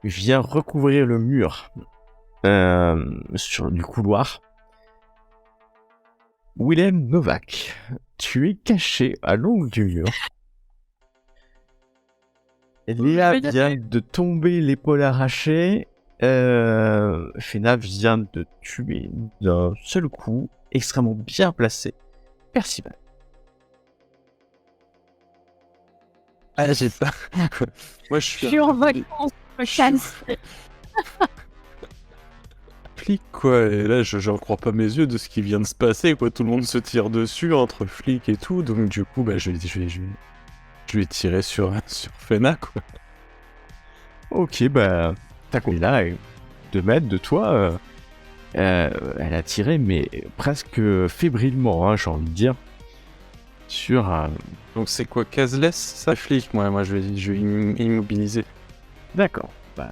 Vient recouvrir le mur du couloir. Willem Novak, tu es caché à l'angle du mur. Léa vient de tomber, l'épaule arrachée. Fena vient de tuer d'un seul coup, extrêmement bien placé, Percival. Ah, j'ai pas. Moi, je Je suis suis en vacances, je casse. flic, quoi. Et là, j'en crois pas mes yeux de ce qui vient de se passer, quoi. Tout le monde se tire dessus entre flics et tout. Donc, du coup, bah, je vais tirer sur Fena, quoi. Ok, bah, t'as compris là, 2 mètres de toi, elle a tiré, mais presque fébrilement, hein, j'ai envie de dire, sur un... Donc, c'est quoi, caseless, ça, flic? Moi, je vais immobiliser. D'accord, bah,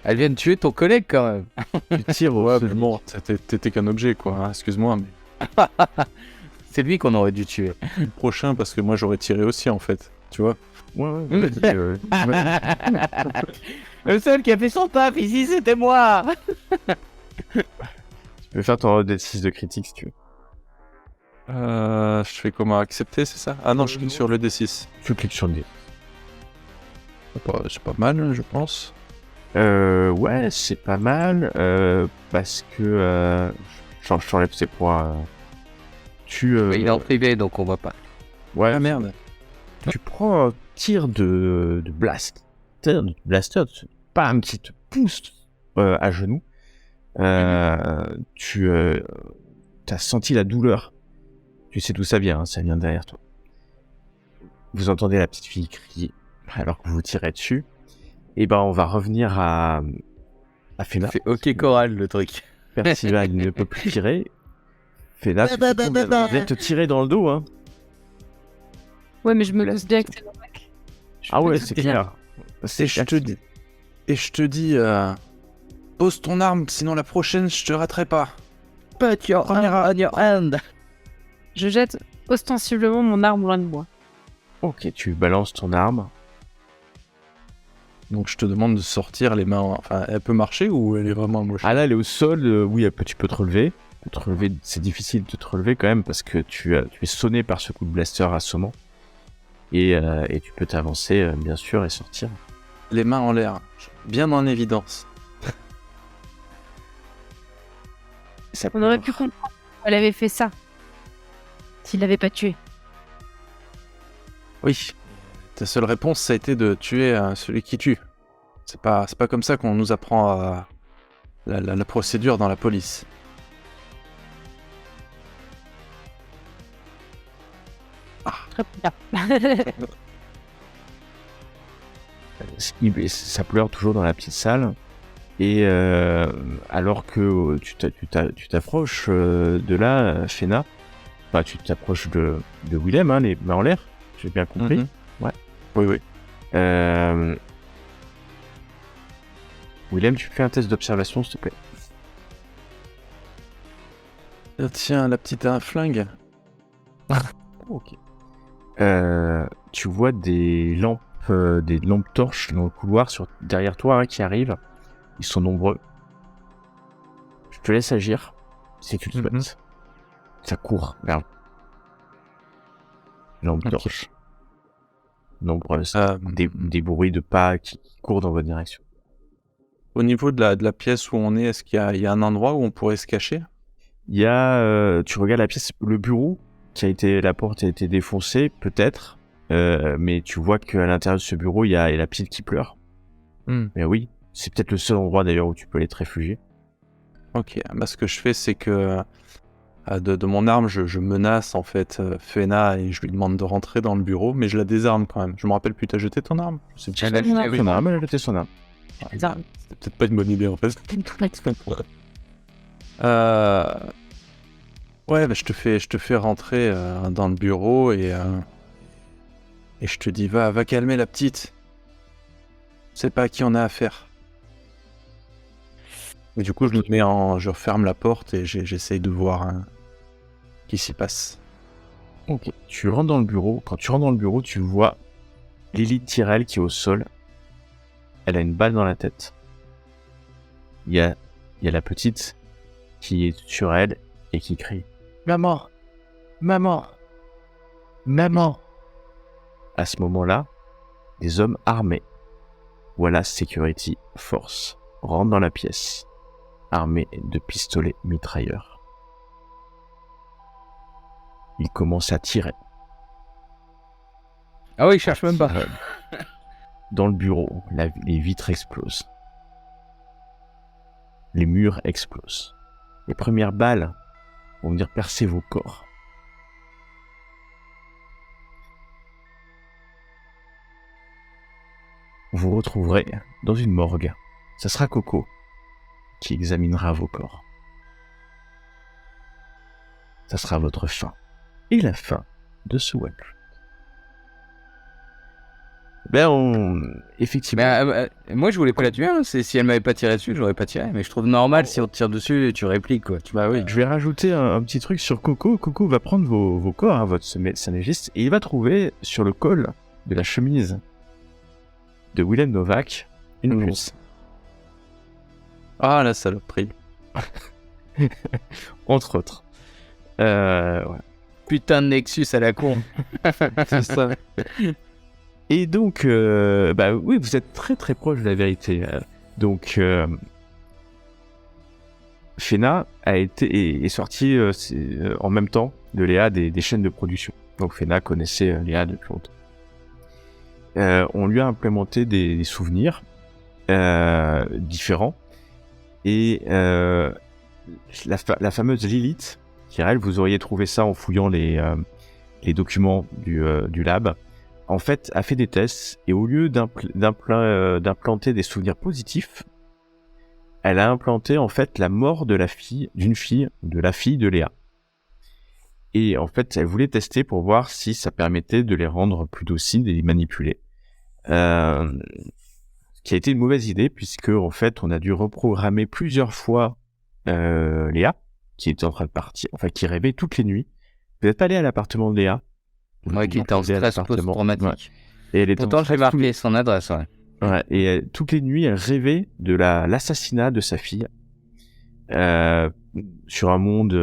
Elle vient de tuer ton collègue quand même. tu tires au Ouais, sol. mais bon, t'étais qu'un objet, quoi. Hein, excuse-moi, mais C'est lui qu'on aurait dû tuer. le prochain, parce que moi, j'aurais tiré aussi, en fait. Tu vois? Ouais, vas-y, Le seul qui a fait son taf ici, c'était moi. tu peux faire ton D6 de critique si tu veux. Je fais comment? Accepter, c'est ça? Ah non, je clique sur le D6. Tu cliques sur le dé. C'est pas mal, je pense. Ouais, c'est pas mal, parce que je t'enlève ses points. Il est en privé, donc on voit pas. Ouais, Ah merde. tu prends un tir de blaster, pas un qui te pousse à genoux. Tu as senti la douleur. Tu sais d'où ça vient, hein, ça vient derrière toi. Vous entendez la petite fille crier alors que vous tirez dessus. Et ben on va revenir à Fena. C'est OK choral le truc. Percival ne peut plus tirer. Fena, tu viens te tirer dans le dos, hein. Ouais, mais je me doute bien que c'est Novak. Ah ouais, c'est clair. Et je te dis, pose ton arme, sinon la prochaine, je te raterai pas. Put your hand on your hand. Je jette ostensiblement mon arme loin de moi. Ok, tu balances ton arme. Donc je te demande de sortir les mains. Enfin, elle peut marcher ou elle est vraiment moche? Ah là, elle est au sol. Oui, tu peux te relever. C'est difficile de te relever quand même parce que tu es sonné par ce coup de blaster assommant. Et tu peux t'avancer, bien sûr, et sortir. Les mains en l'air, bien en évidence. On aurait pu comprendre qu'elle avait fait ça. S'il l'avait pas tué. Oui. Ta seule réponse, ça a été de tuer celui qui tue. C'est pas comme ça qu'on nous apprend la procédure dans la police. Très bien. Ça pleure toujours dans la petite salle. Et alors que tu t'approches de là, Fena, enfin tu t'approches de Willem, hein, les mains en l'air, j'ai bien compris. Ouais. Oui. Willem, tu fais un test d'observation, s'il te plaît. Tiens, la petite a un flingue. Ok. Tu vois des lampes torches dans le couloir derrière toi, hein, qui arrivent. Ils sont nombreux. Je te laisse agir, si tu le souhaites. Ça court vers lampe torche. Nombreuses. Des bruits de pas qui courent dans votre direction. Au niveau de la pièce où on est, est-ce qu'il y a un endroit où on pourrait se cacher? Il y a, tu regardes la pièce, le bureau, la porte a été défoncée, peut-être, mais tu vois qu'à l'intérieur de ce bureau, il y a la petite qui pleure. Mais oui, c'est peut-être le seul endroit d'ailleurs où tu peux aller te réfugier. Ok, bah, ce que je fais, c'est que de mon arme, je menace en fait Fena et je lui demande de rentrer dans le bureau, mais je la désarme quand même. Je me rappelle plus, t'as jeté ton arme? Je sais plus. Son arme, elle a jeté son arme. C'était peut-être pas une bonne idée en fait. Ouais, bah, je te fais rentrer dans le bureau et je te dis va calmer la petite. C'est pas à qui on a affaire. Et du coup, je referme la porte et j'essaye de voir qui s'y passe. Ok. Tu rentres dans le bureau. Quand tu rentres dans le bureau, tu vois Lily Tyrell qui est au sol. Elle a une balle dans la tête. Il y a la petite qui est sur elle et qui crie « Maman! Maman! Maman !» À ce moment-là, des hommes armés, voilà Security Force, rentrent dans la pièce, armés de pistolets mitrailleurs. Ils commencent à tirer. Ah oui, il cherche même pas. Dans le bureau, les vitres explosent. Les murs explosent. Les premières balles vont venir percer vos corps. Vous retrouverez dans une morgue. Ça sera Coco qui examinera vos corps. Ça sera votre fin. Et la fin de ce one-shot. Effectivement. Moi, je voulais pas la tuer. Hein. Si elle m'avait pas tiré dessus, j'aurais pas tiré. Mais je trouve normal si on te tire dessus, tu répliques quoi. Bah oui. Je vais rajouter un petit truc sur Coco. Coco va prendre vos corps, hein, votre synergiste, et il va trouver sur le col de la chemise de Willem Novak une puce. Ah la saloperie. Entre autres. Ouais. putain de Nexus à la con. C'est ça. Et donc, oui, vous êtes très très proche de la vérité. Donc, Fena est sortie en même temps de Léa des chaînes de production. Donc Fena connaissait Léa depuis longtemps. On lui a implémenté des souvenirs différents. Et la fameuse Lilith, qui elle, vous auriez trouvé ça en fouillant les documents du lab, en fait, a fait des tests et au lieu d'implanter des souvenirs positifs, elle a implanté en fait la mort de la fille de Léa. Et en fait, elle voulait tester pour voir si ça permettait de les rendre plus dociles et les manipuler. Qui a été une mauvaise idée puisque en fait, on a dû reprogrammer plusieurs fois Léa, qui était en train de partir, enfin qui rêvait toutes les nuits. Vous n'êtes pas allé à l'appartement de Léa? Moi qui étais en stress post-traumatique. Ouais. Et elle était Pourtant, j'ai marqué son adresse. Ouais. Ouais, et toutes les nuits, elle rêvait de l'assassinat de sa fille sur un monde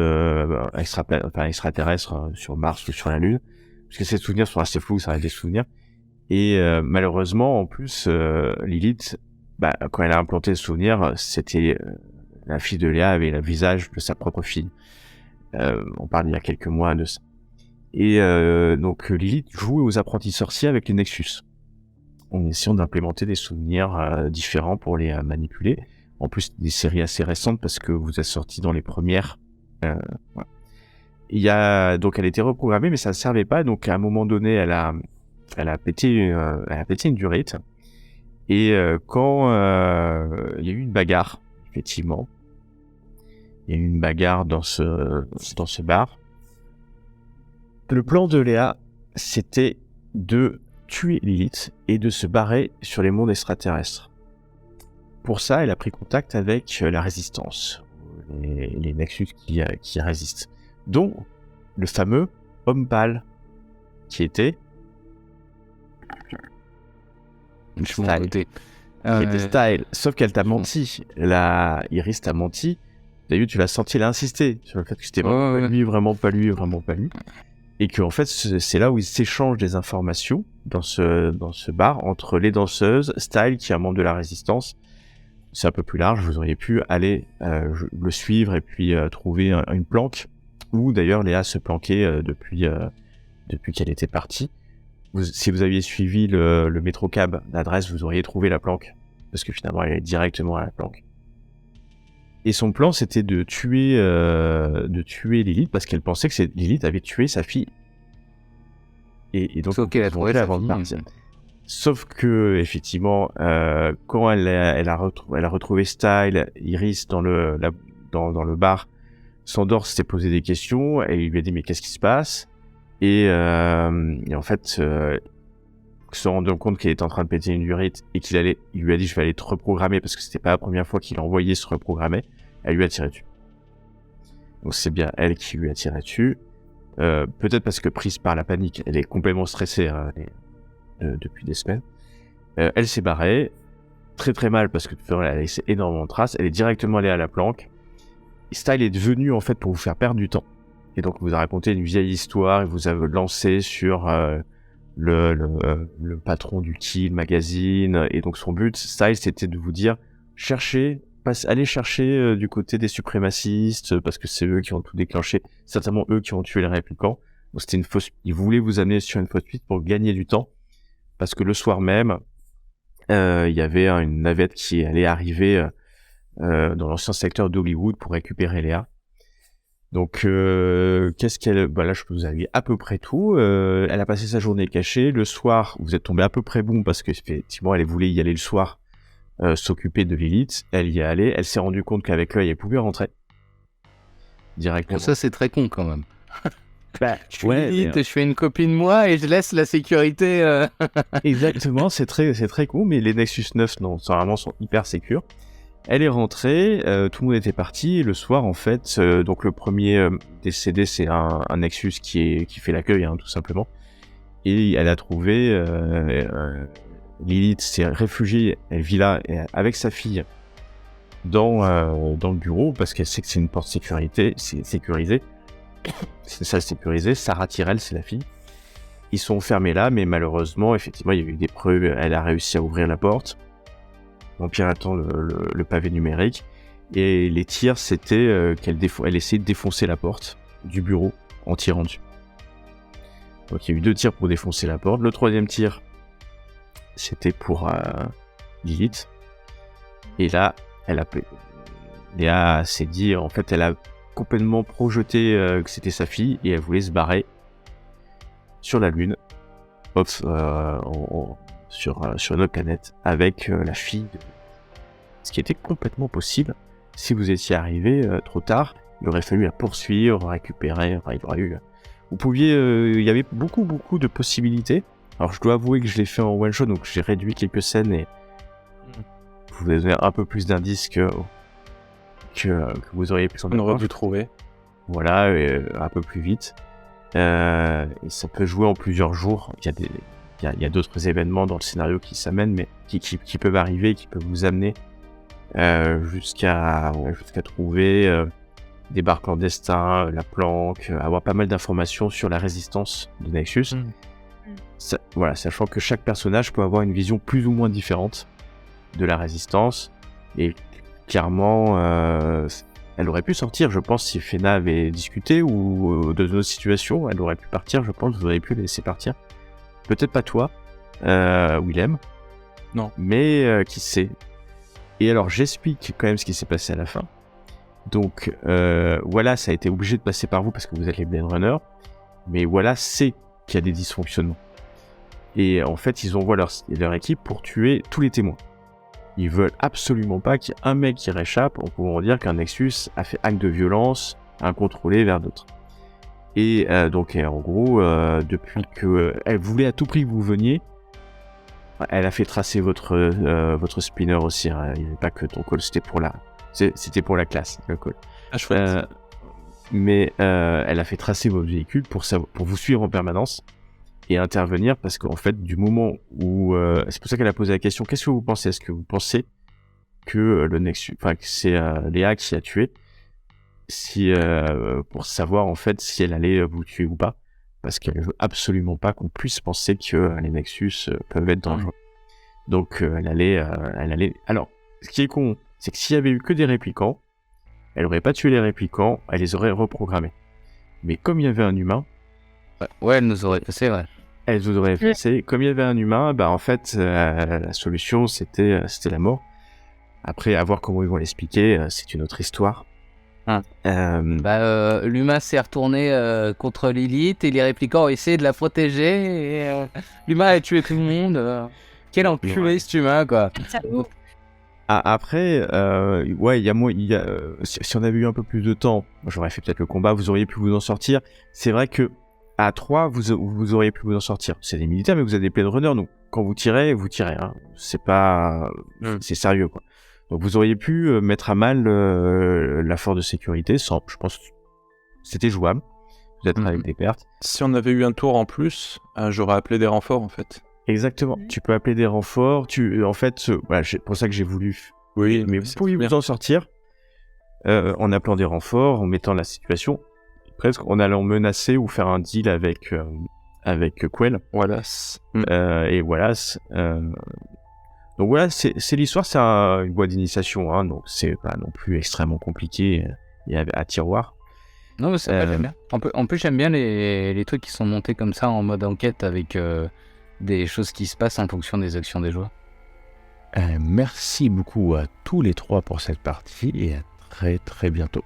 extraterrestre, sur Mars ou sur la Lune, parce que ces souvenirs sont assez flous, ça reste des souvenirs. Et malheureusement, en plus, Lilith, quand elle a implanté le souvenir, c'était la fille de Léa avait le visage de sa propre fille. On parle il y a quelques mois de ça. Et donc Lilith jouait aux apprentis sorciers avec les Nexus, en essayant d'implémenter des souvenirs différents pour les manipuler. En plus, des séries assez récentes parce que vous êtes sortis dans les premières. Voilà. Donc elle a été reprogrammée, mais ça ne servait pas. Donc à un moment donné, elle a pété une durite. Et quand il y a eu une bagarre, effectivement, il y a eu une bagarre dans ce bar. Le plan de Léa, c'était de tuer Lilith et de se barrer sur les mondes extraterrestres. Pour ça, elle a pris contact avec la résistance, les Nexus qui résistent, dont le fameux homme pâle, qui était Style. Qui était Style, sauf qu'elle t'a menti. La Iris t'a menti. D'ailleurs, tu l'as senti, elle a insisté sur le fait que c'était vraiment pas lui. Et que en fait, c'est là où ils s'échangent des informations dans ce bar entre les danseuses, Style, qui est un membre de la résistance. C'est un peu plus large, vous auriez pu aller le suivre et puis trouver une planque, où d'ailleurs Léa se planquait depuis qu'elle était partie. Si vous aviez suivi le métrocab d'adresse, vous auriez trouvé la planque, parce que finalement elle est directement à la planque. Et son plan, c'était de tuer Lilith, parce qu'elle pensait que Lilith avait tué sa fille. Et donc, sauf qu'elle a trouvé la fille. Sauf que, effectivement, quand elle a retrouvé Style, Iris dans le bar, Sandor s'était posé des questions et il lui a dit mais qu'est-ce qui se passe? Et en fait, se rendant compte qu'il était en train de péter une durite et il lui a dit je vais aller te reprogrammer parce que c'était pas la première fois qu'il a envoyé se reprogrammer. Elle lui a tiré dessus. Donc c'est bien elle qui lui a tiré dessus. Peut-être parce que prise par la panique, elle est complètement stressée depuis des semaines. Elle s'est barrée très très mal parce que elle a laissé énormément de traces. Elle est directement allée à la planque. Et Style est venu en fait pour vous faire perdre du temps. Et donc il vous a raconté une vieille histoire. Il vous a lancé sur le patron du Kill magazine. Et donc son but, Style, c'était de vous dire allez chercher du côté des suprémacistes parce que c'est eux qui ont tout déclenché. Certainement eux qui ont tué les réplicants. Donc c'était une fausse. Ils voulaient vous amener sur une fausse piste pour gagner du temps. Parce que le soir même, il y avait une navette qui allait arriver dans l'ancien secteur d'Hollywood pour récupérer Léa. Donc, qu'est-ce qu'elle... là, je vous avais à peu près tout. Elle a passé sa journée cachée. Le soir, vous êtes tombé à peu près bon parce qu'effectivement, elle voulait y aller le soir, s'occuper de Lilith. Elle y est allée. Elle s'est rendue compte qu'avec l'œil, elle pouvait rentrer directement. Bon, ça, c'est très con quand même. Ouais, je fais une copie de moi et je laisse la sécurité. Exactement, c'est très cool, mais les Nexus 9 normalement sont hyper sécures. Elle est rentrée, tout le monde était parti, et le soir en fait, donc le premier décédé c'est un Nexus qui fait l'accueil tout simplement, et elle a trouvé Lilith s'est réfugiée, elle vit là avec sa fille dans le bureau parce qu'elle sait que c'est une porte sécurisée. c'est une salle sécurisée. Sarah Tyrell, c'est la fille. Ils sont enfermés là, mais malheureusement, effectivement, il y a eu des preuves. Elle a réussi à ouvrir la porte en piratant le pavé numérique. Et les tirs, c'était elle essayait de défoncer la porte du bureau en tirant dessus. Donc il y a eu 2 tirs pour défoncer la porte. Le 3e tir, c'était pour Lilith. Et là, Léa s'est dit, en fait, elle a complètement projeté que c'était sa fille et elle voulait se barrer sur la Lune, sur une autre planète, avec la fille. Ce qui était complètement possible. Si vous étiez arrivé trop tard, il aurait fallu la poursuivre, récupérer, enfin, il aurait eu... Vous pouviez... il y avait beaucoup de possibilités. Alors je dois avouer que je l'ai fait en one shot, donc j'ai réduit quelques scènes et je vous ai donné un peu plus d'indices que vous auriez pu On aurait pu trouver. Voilà, un peu plus vite. Et ça peut jouer en plusieurs jours. Il y a d'autres événements dans le scénario qui s'amènent, mais qui peuvent arriver, qui peuvent vous amener jusqu'à trouver des bars clandestins, la planque, avoir pas mal d'informations sur la résistance de Nexus. Voilà, sachant que chaque personnage peut avoir une vision plus ou moins différente de la résistance, et clairement elle aurait pu sortir, je pense, si Fena avait discuté, ou dans une autre situation, elle aurait pu partir, je pense, vous auriez pu la laisser partir. Peut-être pas toi, Willem. Non. Mais qui sait. Et alors, j'explique quand même ce qui s'est passé à la fin. Donc, voilà, ça a été obligé de passer par vous parce que vous êtes les Blade Runners. Mais voilà, c'est qu'il y a des dysfonctionnements. Et en fait, ils envoient leur équipe pour tuer tous les témoins. Ils veulent absolument pas qu'il y ait un mec qui réchappe en pouvant dire qu'un Nexus a fait acte de violence incontrôlé vers d'autres. Et donc, en gros, depuis qu'elle voulait à tout prix que vous veniez, elle a fait tracer votre spinner aussi. Hein. Il n'y avait pas que ton call, c'était pour la classe, le call. Ah, chouette. Mais elle a fait tracer votre véhicule pour vous suivre en permanence et intervenir, parce qu'en fait, du moment où... c'est pour ça qu'elle a posé la question, qu'est-ce que vous pensez ? Est-ce que vous pensez que le Nexus... Enfin, que c'est Léa qui a tué, pour savoir, en fait, si elle allait vous tuer ou pas, parce qu'elle veut absolument pas qu'on puisse penser que les Nexus peuvent être dangereux. Donc, elle allait... Alors, ce qui est con, c'est que s'il y avait eu que des réplicants, elle aurait pas tué les réplicants, elle les aurait reprogrammés. Mais comme il y avait un humain... Ouais, elle nous aurait passé, ouais. Elle vous aurait effacé. Comme il y avait un humain, bah en fait, la solution, c'était la mort. Après, à voir comment ils vont l'expliquer, c'est une autre histoire. L'humain s'est retourné contre Lilith et les réplicants ont essayé de la protéger. Et, l'humain a tué tout le monde. Quel enculé cet humain, quoi. Après, ouais, si on avait eu un peu plus de temps, j'aurais fait peut-être le combat, vous auriez pu vous en sortir. C'est vrai que à 3, vous auriez pu vous en sortir. C'est des militaires, mais vous avez des Blade Runners, donc quand vous tirez. Hein. C'est pas... C'est sérieux, quoi. Donc vous auriez pu mettre à mal la force de sécurité, sans, je pense, c'était jouable. Vous êtes avec des pertes. Si on avait eu un tour en plus, j'aurais appelé des renforts, en fait. Exactement. Tu peux appeler des renforts. En fait, voilà, c'est pour ça que j'ai voulu. Oui, mais vous pouvez vous en sortir en appelant des renforts, en mettant la situation presque en allant menacer ou faire un deal avec Quell. Wallace. Et Wallace. Donc voilà, c'est l'histoire, c'est une voie d'initiation, hein, donc c'est pas non plus extrêmement compliqué et à tiroir. Non, mais ça j'aime bien. En plus, j'aime bien les trucs qui sont montés comme ça en mode enquête avec des choses qui se passent en fonction des actions des joueurs. Merci beaucoup à tous les 3 pour cette partie et à très très bientôt.